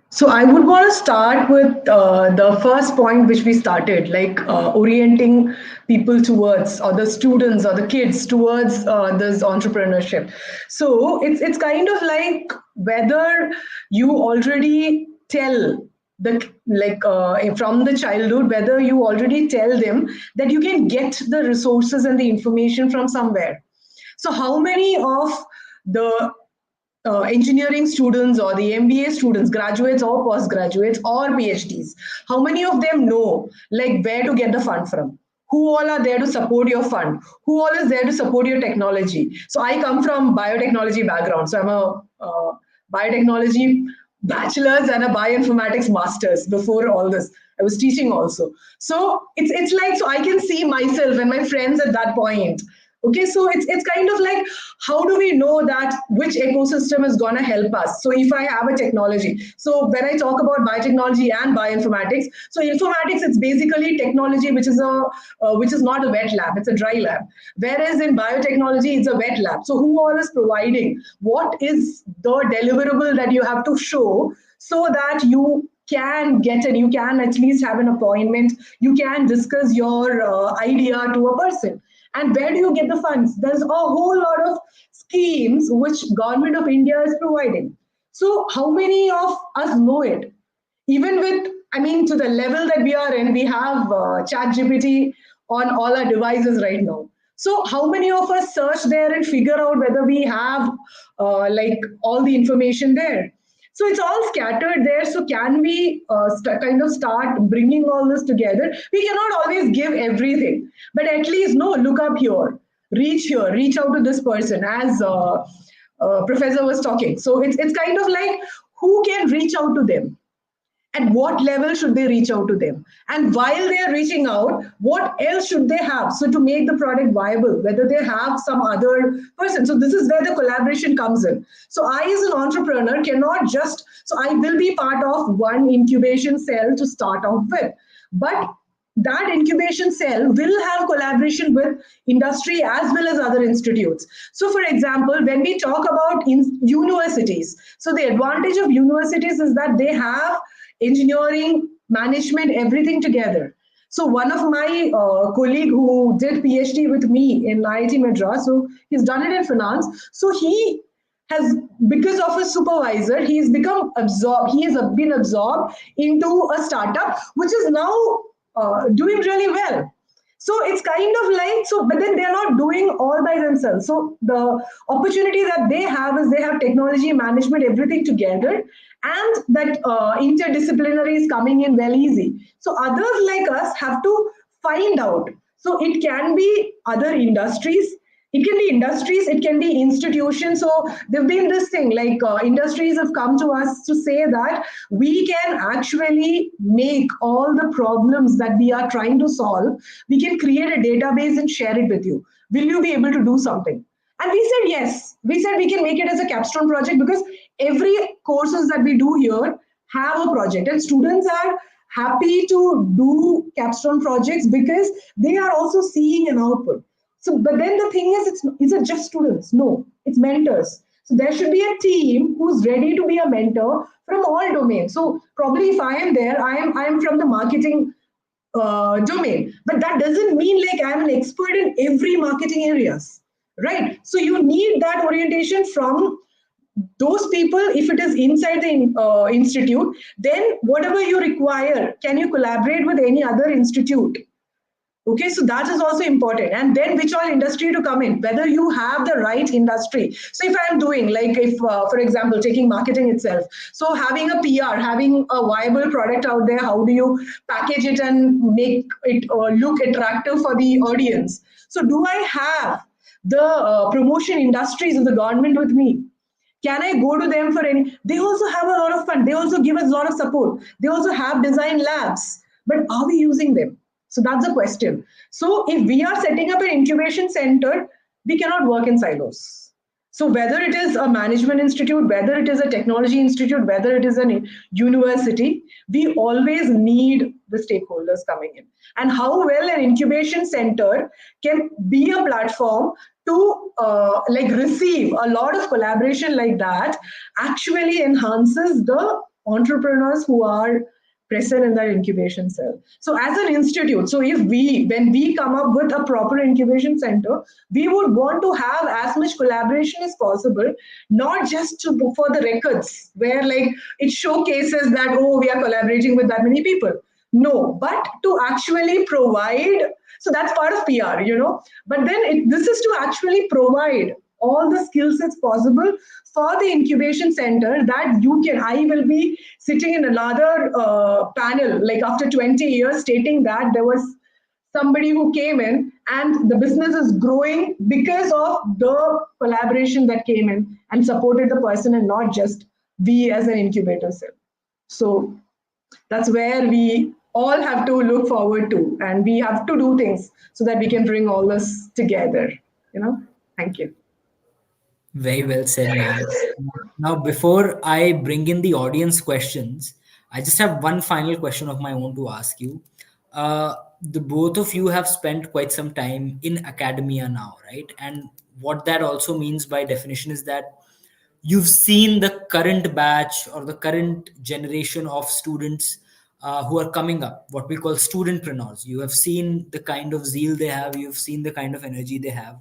So I would want to start with the first point which we started, like orienting people towards, or the students or the kids towards this entrepreneurship. So it's kind of like whether you already tell the from the childhood, whether you already tell them that you can get the resources and the information from somewhere. So how many of the engineering students or the MBA students, graduates or postgraduates or PhDs, how many of them know like where to get the fund from? Who all are there to support your fund? Who all is there to support your technology? So I come from biotechnology background. So I'm a biotechnology bachelor's and a bioinformatics master's before all this. I was teaching also. So it's like, so I can see myself and my friends at that point. Okay, so it's kind of like, how do we know that which ecosystem is going to help us? So if I have a technology, so when I talk about biotechnology and bioinformatics, so informatics, it's basically technology which is not a wet lab, it's a dry lab. Whereas in biotechnology, it's a wet lab. So who all is providing? What is the deliverable that you have to show so that you can get and you can at least have an appointment, you can discuss your idea to a person. And where do you get the funds? There's a whole lot of schemes which government of India is providing. So how many of us know it? Even with, I mean, to the level that we are in, we have chat GPT on all our devices right now. So how many of us search there and figure out whether we have like all the information there? So it's all scattered there. So can we kind of start bringing all this together? We cannot always give everything, but at least no, look up here, reach out to this person, as professor was talking. So it's kind of like, who can reach out to them? At what level should they reach out to them? And while they are reaching out, what else should they have? So to make the product viable, whether they have some other person. So this is where the collaboration comes in. So I, as an entrepreneur, cannot just, so I will be part of one incubation cell to start off with. But that incubation cell will have collaboration with industry as well as other institutes. So for example, when we talk about universities, so the advantage of universities is that they have engineering, management, everything together. So one of my colleague who did PhD with me in IIT Madras, so he's done it in finance. So he has, because of his supervisor, he's become absorbed. He has been absorbed into a startup, which is now doing really well. So it's kind of like, so, but then they're not doing all by themselves. So the opportunity that they have is they have technology, management, everything together, and that interdisciplinary is coming in well easy. So others like us have to find out. So it can be other industries, it can be industries, it can be institutions. So there've been this thing like industries have come to us to say that we can actually make all the problems that we are trying to solve, we can create a database and share it with you. Will you be able to do something? And we said yes. We said we can make it as a capstone project, because every courses that we do here have a project, and students are happy to do capstone projects because they are also seeing an output. So, but then the thing is, it's just students. No, it's mentors. So there should be a team who's ready to be a mentor from all domains. So probably if I am there, I am from the marketing domain, but that doesn't mean like I'm an expert in every marketing areas, right? So you need that orientation from those people. If it is inside the institute, then whatever you require, can you collaborate with any other institute? Okay, so that is also important. And then which all industry to come in, whether you have the right industry. So if I'm doing, like, if, for example, taking marketing itself, so having a PR, having a viable product out there, how do you package it and make it look attractive for the audience? So do I have the promotion industries of the government with me? Can I go to them for any? They also have a lot of fun. They also give us a lot of support. They also have design labs. But are we using them? So that's the question. So if we are setting up an incubation center, we cannot work in silos. So whether it is a management institute, whether it is a technology institute, whether it is a university, we always need the stakeholders coming in. And how well an incubation center can be a platform to like receive a lot of collaboration like that actually enhances the entrepreneurs who are present in that incubation cell. So as an institute, so if we, when we come up with a proper incubation center, we would want to have as much collaboration as possible, not just to, for the records where like it showcases that, oh, we are collaborating with that many people. No, but to actually provide, so that's part of PR, but then this is to actually provide all the skill sets possible for the incubation center, that you can, I will be sitting in another panel like after 20 years stating that there was somebody who came in and the business is growing because of the collaboration that came in and supported the person, and not just we as an incubator cell. So that's where we all have to look forward to, and we have to do things so that we can bring all this together. Thank you. Very well said, ma'am. Now, before I bring in the audience questions, I just have one final question of my own to ask you. The both of you have spent quite some time in academia now, right? And what that also means by definition is that you've seen the current batch or the current generation of students who are coming up, what we call studentpreneurs. You have seen the kind of zeal they have, you've seen the kind of energy they have.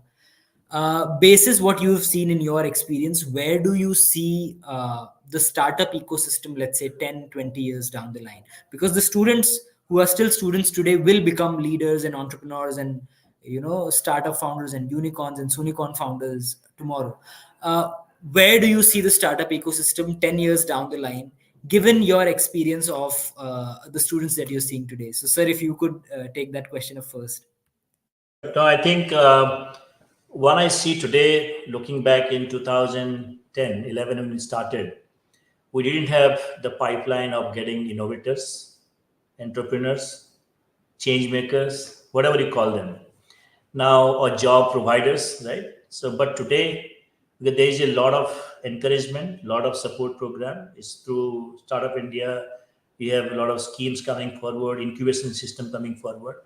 Basis what you've seen in your experience, where do you see the startup ecosystem, let's say 10, 20 years down the line? Because the students who are still students today will become leaders and entrepreneurs and startup founders and unicorns and sunicorn founders tomorrow. uh, where do you see the startup ecosystem 10 years down the line, given your experience of the students that you're seeing today? So sir, if you could take that question up first. No, I think one I see today, looking back in 2010, 11 when we started, we didn't have the pipeline of getting innovators, entrepreneurs, change makers, whatever you call them now, or job providers, right? So, but today there is a lot of encouragement, lot of support program. It's through Startup India. We have a lot of schemes coming forward, incubation system coming forward.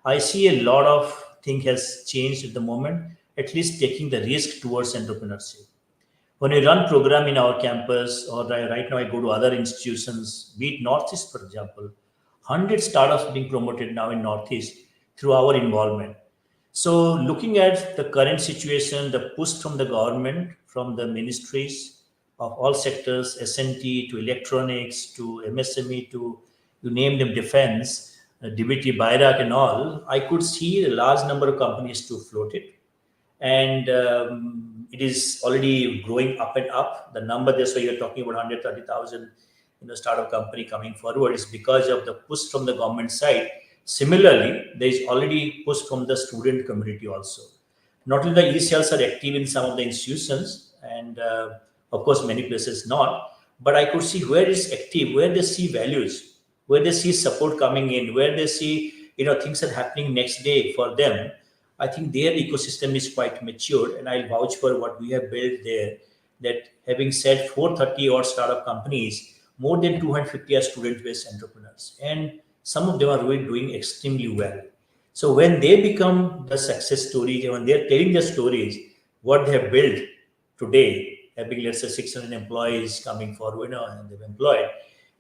I see a lot of thing has changed at the moment, at least taking the risk towards entrepreneurship. When we run program in our campus, or right now I go to other institutions, be it Northeast, for example, 100 startups being promoted now in Northeast through our involvement. So looking at the current situation, the push from the government, from the ministries of all sectors, SNT to electronics to MSME to, you name them, defense, DBT, BIRAC and all, I could see a large number of companies to float it. And it is already growing up and up. The number, that's why you're talking about 130,000 startup company coming forward, is because of the push from the government side. Similarly, there is already push from the student community also. Not only the e-cells are active in some of the institutions, and of course many places not, but I could see where it's active, where they see values, where they see support coming in, where they see things are happening next day for them. I think their ecosystem is quite matured, and I'll vouch for what we have built there. That having said 430 odd startup companies, more than 250 are student-based entrepreneurs, and some of them are really doing extremely well. So when they become the success stories, when they're telling the stories, what they have built today, having let's say 600 employees coming forward, and they've employed,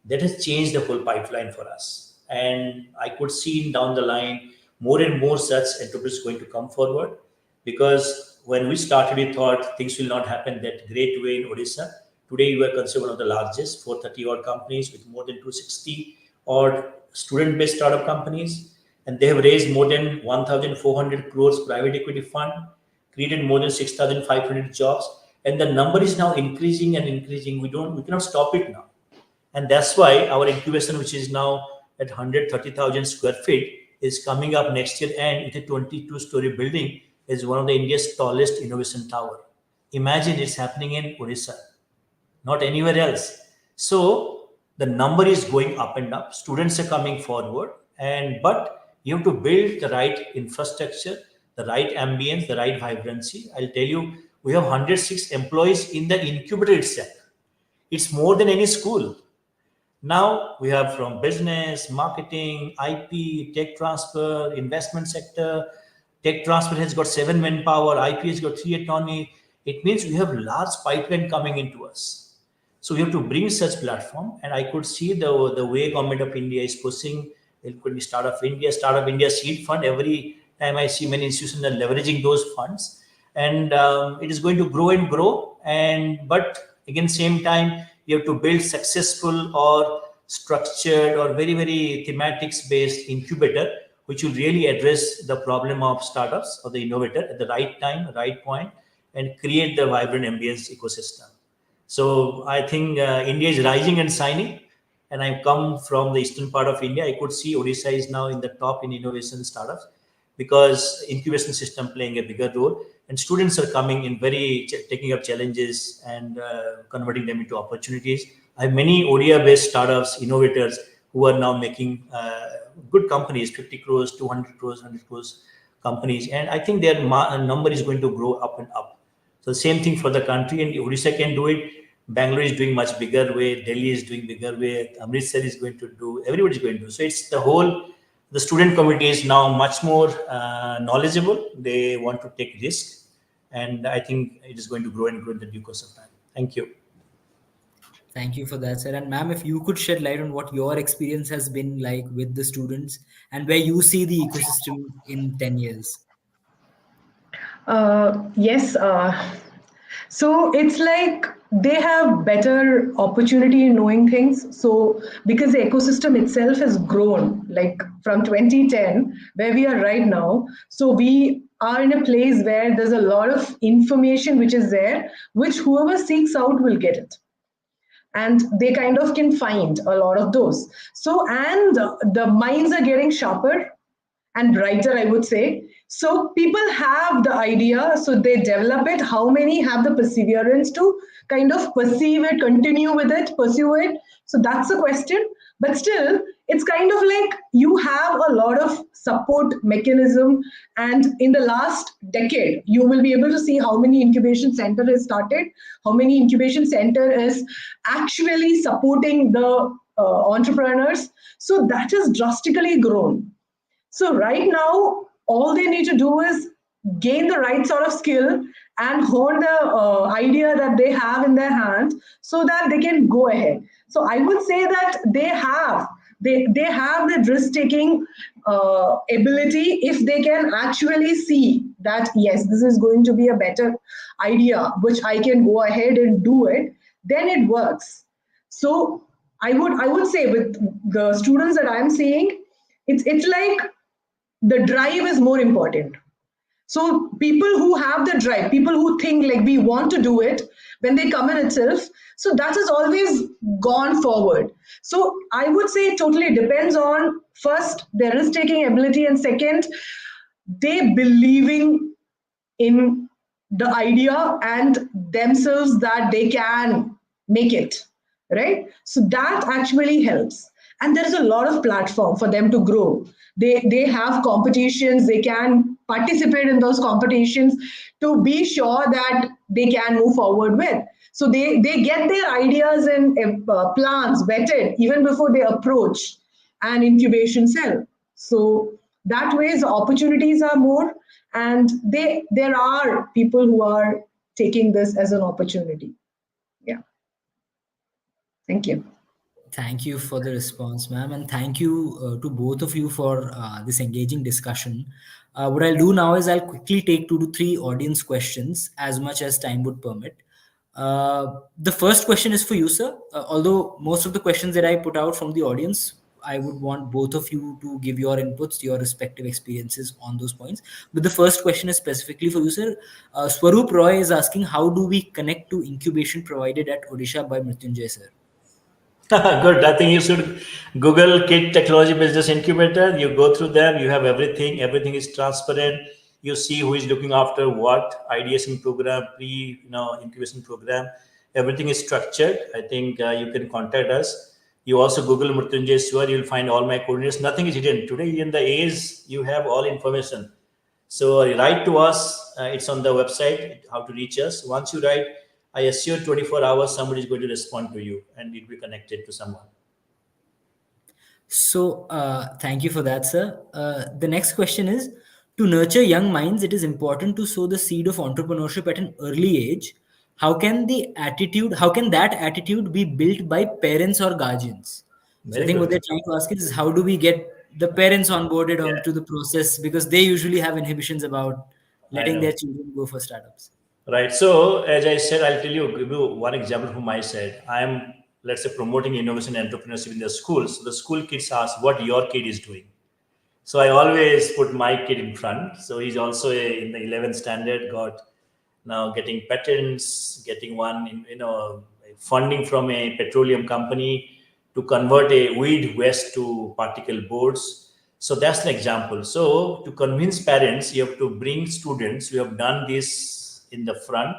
that has changed the whole pipeline for us. And I could see down the line more and more such entrepreneurs going to come forward, because when we started, we thought things will not happen that great way in Odisha. Today, we are considered one of the largest, 430 odd companies with more than 260 odd student-based startup companies. And they have raised more than 1,400 crores private equity fund, created more than 6,500 jobs, and the number is now increasing and increasing. We cannot stop it now, and that's why our incubation, which is now at 130,000 square feet, is coming up next year, and it's a 22-story building, is one of the India's tallest innovation tower. Imagine it's happening in Odisha, not anywhere else. So the number is going up and up. Students are coming forward, and but you have to build the right infrastructure, the right ambience, the right vibrancy. I'll tell you, we have 106 employees in the incubator itself. It's more than any school. Now we have from business, marketing, IP, tech transfer, investment sector. Tech transfer has got 7 manpower, IP has got 3 autonomy. It means we have large pipeline coming into us. So we have to bring such platform, and I could see the way Government of India is pushing. It could be Startup India seed fund. Every time I see many institutions are leveraging those funds, and it is going to grow and grow. And but again, same time, you have to build successful or structured or very thematics based incubator, which will really address the problem of startups or the innovator at the right time, right point, and create the vibrant ambience ecosystem. So I think India is rising and shining, and I come from the eastern part of India. I could see Odisha is now in the top in innovation startups because incubation system playing a bigger role, and students are coming in taking up challenges and converting them into opportunities. I have many ODIA-based startups, innovators who are now making good companies, 50 crores, 200 crores, 100 crores companies, and I think their number is going to grow up and up. So same thing for the country, and Odisha can do it. Bangalore is doing much bigger way. Delhi is doing bigger way. Amritsar is going to do. Everybody is going to do. So it's the student community is now much more knowledgeable. They want to take risk, and I think it is going to grow and grow in the due course of time. Thank you. Thank you for that, sir. And ma'am, if you could shed light on what your experience has been like with the students and where you see the ecosystem in 10 years. Yes. So it's like they have better opportunity in knowing things. So because the ecosystem itself has grown, like from 2010, where we are right now. So we are in a place where there's a lot of information which is there, which whoever seeks out will get it, and they kind of can find a lot of those. So and the minds are getting sharper and brighter, I would say. So people have the idea, so they develop it. How many have the perseverance to kind of perceive it, continue with it, pursue it? So that's the question. But still, it's kind of like you have a lot of support mechanism. And in the last decade, you will be able to see how many incubation center is started, how many incubation center is actually supporting the entrepreneurs. So that has drastically grown. So right now, all they need to do is gain the right sort of skill and hone the idea that they have in their hand so that they can go ahead. So I would say that they have the risk taking ability if they can actually see that yes, this is going to be a better idea which I can go ahead and do it, then it works. So I would say with the students that I'm seeing, it's like the drive is more important. So people who have the drive, people who think like we want to do it, when they come in itself, so that has always gone forward. So I would say it totally depends on first their risk taking ability, and second, they believing in the idea and themselves that they can make it, right? So that actually helps, and there is a lot of platform for them to grow. They have competitions, they can participate in those competitions to be sure that they can move forward with. So they get their ideas and plans vetted even before they approach an incubation cell. So that ways opportunities are more, and there are people who are taking this as an opportunity. Yeah. Thank you. Thank you for the response, ma'am, and thank you to both of you for this engaging discussion. What I'll do now is I'll quickly take 2 to 3 audience questions as much as time would permit. The first question is for you, sir. Although most of the questions that I put out from the audience I would want both of you to give your inputs, your respective experiences on those points. But the first question is specifically for you, sir. Swaroop Roy is asking, how do we connect to incubation provided at Odisha by Mrityunjay, sir? Good. I think you should Google Kid Technology Business Incubator. You go through them. You have everything. Everything is transparent. You see who is looking after what ideation program, incubation program. Everything is structured. I think you can contact us. You also Google Mrityunjay Swar. You'll find all my coordinates. Nothing is hidden. Today in the age, you have all information. So write to us. It's on the website how to reach us. Once you write, I assure 24 hours somebody is going to respond to you and it will be connected to someone. So, thank you for that, sir. The next question is, to nurture young minds, it is important to sow the seed of entrepreneurship at an early age. How can that attitude be built by parents or guardians? So, I Very think what good. they're trying to ask is, how do we get the parents onboarded Yeah, onto the process, because they usually have inhibitions about I letting their know. children go for startups. Right. So as I said, I'll give you one example from my side. I'm, let's say, promoting innovation and entrepreneurship in the schools. So the school kids ask what your kid is doing. So I always put my kid in front. So he's also in the 11th standard, got now getting patents, getting one, funding from a petroleum company to convert a weed waste to particle boards. So that's an example. So to convince parents, you have to bring students who have done this in the front.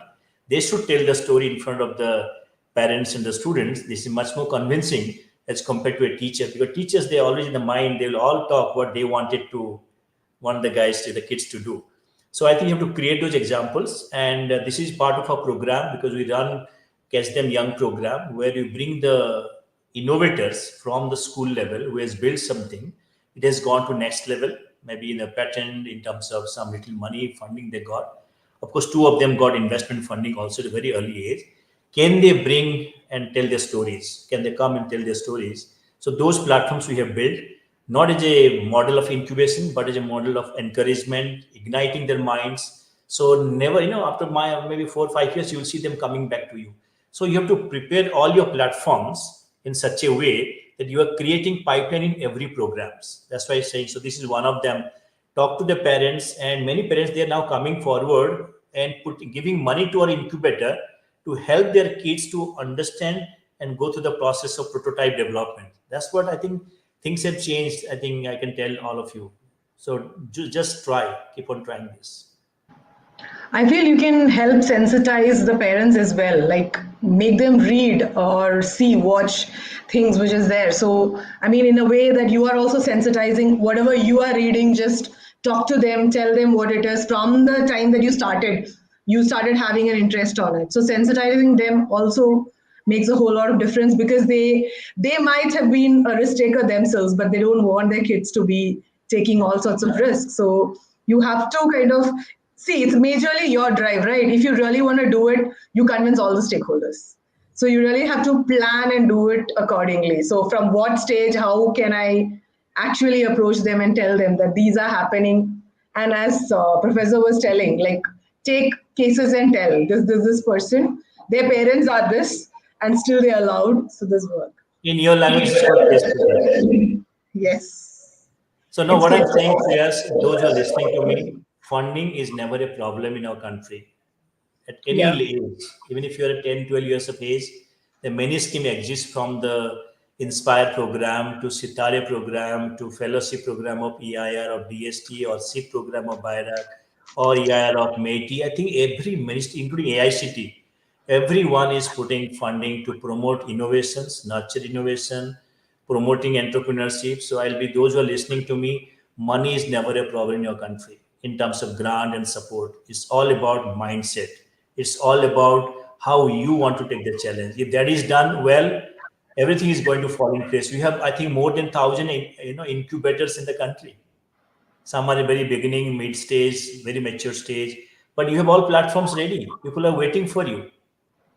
They should tell the story in front of the parents and the students. This is much more convincing as compared to a teacher, because teachers, they're always in the mind, they will all talk what they want the kids to do. So I think you have to create those examples, and this is part of our program, because we run Catch Them Young program, where you bring the innovators from the school level who has built something. It has gone to next level, maybe in a patent, in terms of some little money funding they got. Of course, two of them got investment funding also at a very early age. Can they bring and tell their stories? Can they come and tell their stories? So those platforms we have built, not as a model of incubation, but as a model of encouragement, igniting their minds. So never, after my maybe 4 or 5 years, you'll see them coming back to you. So you have to prepare all your platforms in such a way that you are creating pipeline in every programs. That's why I'm saying, so this is one of them. Talk to the parents, and many parents, they are now coming forward and giving money to our incubator to help their kids to understand and go through the process of prototype development. That's what I think. Things have changed. I think I can tell all of you. So just try, keep on trying this. I feel you can help sensitize the parents as well, like make them read or see, watch things which is there. So, I mean, in a way that you are also sensitizing whatever you are reading, just talk to them, tell them what it is from the time that you started having an interest on it. So, sensitizing them also makes a whole lot of difference, because they might have been a risk taker themselves, but they don't want their kids to be taking all sorts of risks. So you have to kind of see, it's majorly your drive, right? If you really want to do it, you convince all the stakeholders. So you really have to plan and do it accordingly. So from what stage, how can I actually approach them and tell them that these are happening? And as professor was telling, like, take cases and tell this person, their parents are this, and still they're allowed, so this work. In your language, it's called case study. Yes, So now it's what I'm case saying to study. you is, those who are listening to me, funding is never a problem in our country. At any Yeah. age, even if you're at 10, 12 years of age, the many scheme exists, from the Inspire program to Sitare program to fellowship program of EIR of DST or SIP program of BIRAC or EIR of METI. I think every ministry, including AICT, everyone is putting funding to promote innovations, nurture innovation, promoting entrepreneurship. So I'll be those who are listening to me. Money is never a problem in your country in terms of grant and support. It's all about mindset. It's all about how you want to take the challenge. If that is done well, everything is going to fall in place. We have, I think, more than 1,000 incubators in the country. Some are at very beginning, mid stage, very mature stage, but you have all platforms ready. People are waiting for you,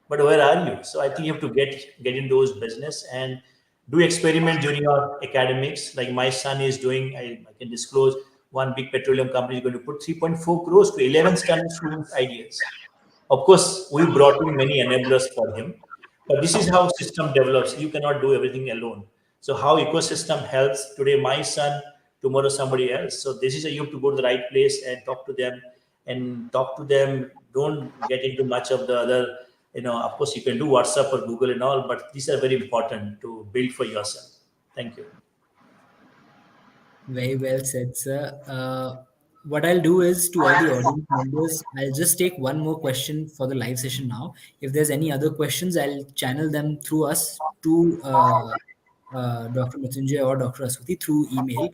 but where are you? So I think you have to get in those business and do experiment during your academics. Like my son is doing, I can disclose, one big petroleum company is going to put 3.4 crores to 11 standard students ideas. Of course, we brought in many enablers for him, but this is how system develops. You cannot do everything alone. So how ecosystem helps today my son, tomorrow somebody else. So this is you have to go to the right place and talk to them, and talk to them. Don't get into much of the other. Of course, you can do WhatsApp or Google and all, but these are very important to build for yourself. Thank you. Very well said, sir. What I'll do is, to all the audience members, I'll just take one more question for the live session now. If there's any other questions, I'll channel them through us to Dr. Mrityunjay or Dr. Aswathy through email,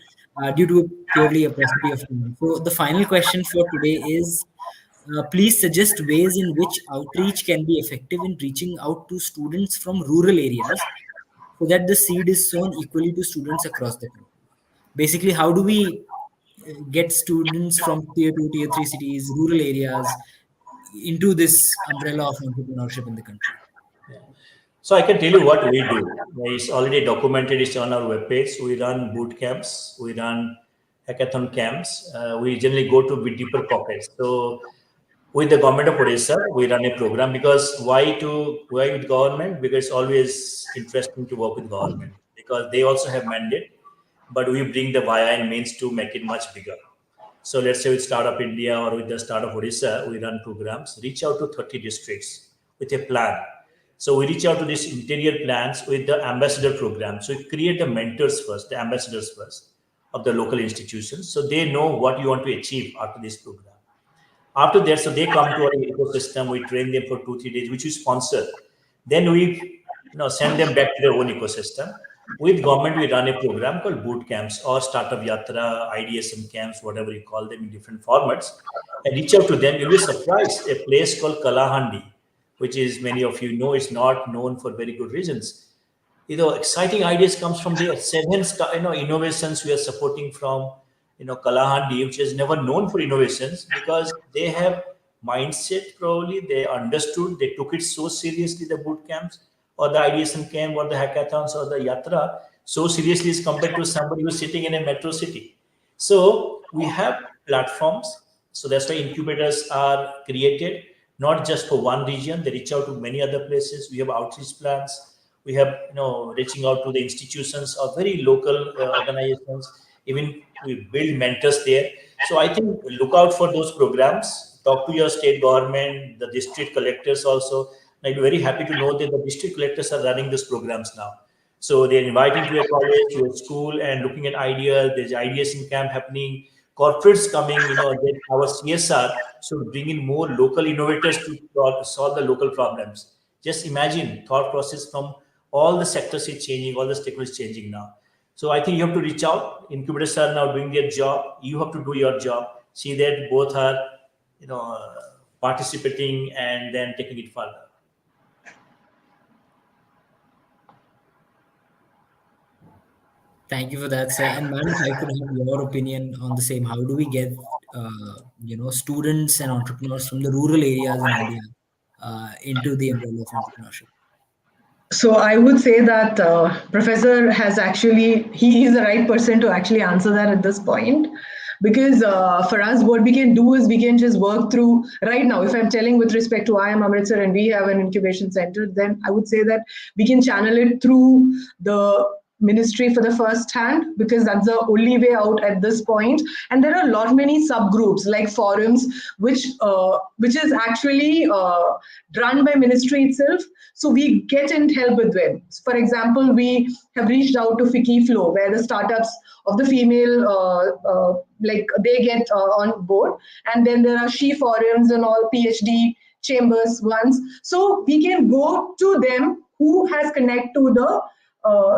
due to purely a paucity of time. So the final question for today is, please suggest ways in which outreach can be effective in reaching out to students from rural areas so that the seed is sown equally to students across the country. Basically, how do we get students from tier 2, tier 3 cities, rural areas into this umbrella of entrepreneurship in the country? So I can tell you what we do. It's already documented. It's on our webpage. We run boot camps. We run hackathon camps. We generally go to bit deeper pockets. So with the government of Odisha, we run a program. Because why with government? Because it's always interesting to work with government, because they also have mandate, but we bring the via and means to make it much bigger. So let's say with Startup India or with the Startup Odisha, we run programs, reach out to 30 districts with a plan. So we reach out to these interior plans with the ambassador program. So we create the mentors first, the ambassadors first of the local institutions. So they know what you want to achieve after this program. After that, so they come to our ecosystem. We train them for 2-3 days, which we sponsor. Then we send them back to their own ecosystem. With government, we run a program called boot camps or startup yatra, IDSM camps, whatever you call them in different formats. And reach out to them. You'll be surprised. A place called Kalahandi, which is many of you know, is not known for very good reasons. Exciting ideas comes from there. Seven innovations we are supporting from Kalahandi, which is never known for innovations, because they have mindset. Probably they understood, they took it so seriously, the boot camps or the ideation camp or the hackathons or the yatra, so seriously as compared to somebody who's sitting in a metro city. So we have platforms. So that's why incubators are created, not just for one region. They reach out to many other places. We have outreach plans. We have reaching out to the institutions or very local organizations. Even we build mentors there. So I think look out for those programs. Talk to your state government, the district collectors also. I'd be very happy to know that the district collectors are running these programs now. So they're inviting to a college, to a school, and looking at ideas. There's ideas in camp happening. Corporates coming, that our CSR should bring in more local innovators to solve the local problems. Just imagine thought process from all the sectors is changing, all the stakeholders is changing now. So I think you have to reach out. Incubators are now doing their job. You have to do your job. See that both are, participating and then taking it further. Thank you for that, sir. And man, if I could have your opinion on the same, how do we get students and entrepreneurs from the rural areas in India into the umbrella of entrepreneurship? So I would say that Professor has actually, he is the right person to actually answer that at this point. Because for us, what we can do is we can just work through, right now, if I'm telling with respect to IIM Amritsar and we have an incubation center, then I would say that we can channel it through the ministry for the first hand, because that's the only way out at this point. And there are a lot many subgroups like forums, which is actually run by ministry itself. So we get in help with them. For example, we have reached out to Fiki Flow, where the startups of the female, like they get on board. And then there are She forums and all PhD chambers ones. So we can go to them who has connect to the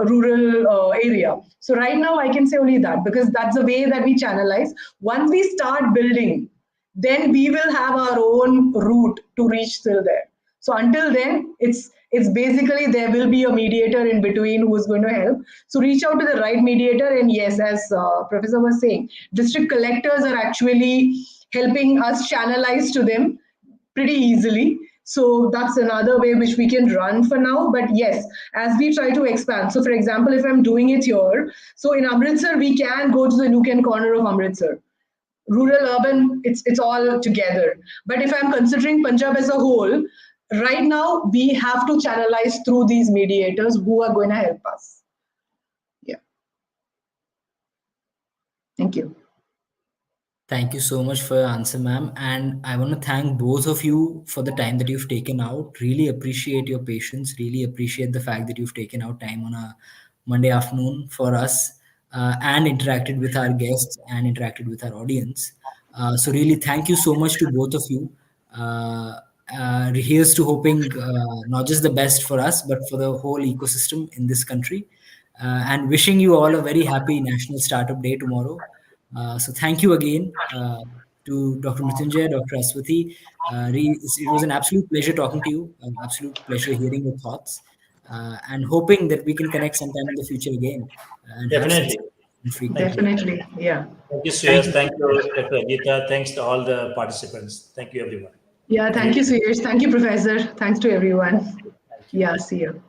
rural area. So right now I can say only that, because that's the way that we channelize. Once we start building, then we will have our own route to reach till there. So until then, it's basically there will be a mediator in between who is going to help. So reach out to the right mediator. And yes, as Professor was saying, district collectors are actually helping us channelize to them pretty easily. So that's another way which we can run for now. But yes, as we try to expand. So for example, if I'm doing it here, so in Amritsar, we can go to the nook and corner of Amritsar. Rural, urban, it's all together. But if I'm considering Punjab as a whole, right now we have to channelize through these mediators who are going to help us. Thank you. Thank you so much for your answer, ma'am. And I want to thank both of you for the time that you've taken out. Really appreciate your patience. Really appreciate the fact that you've taken out time on a Monday afternoon for us and interacted with our guests and interacted with our audience. So, really, thank you so much to both of you. Here's to hoping not just the best for us, but for the whole ecosystem in this country. And wishing you all a very happy National Startup Day tomorrow. So thank you again to Dr. Mrityunjay, Dr. Aswathy. It was an absolute pleasure talking to you, an absolute pleasure hearing your thoughts, and hoping that we can connect sometime in the future again and have such Definitely. Thank frequently. you. Definitely. Yeah. Thank you, Thank Shreyas. you. Thank you, Dr. Ajitha. Thanks to all the participants. Thank you, everyone. Yeah. Thank Thank you, you. Suyash. Thank you, Professor. Thanks to everyone. Thank you. Yeah. See you.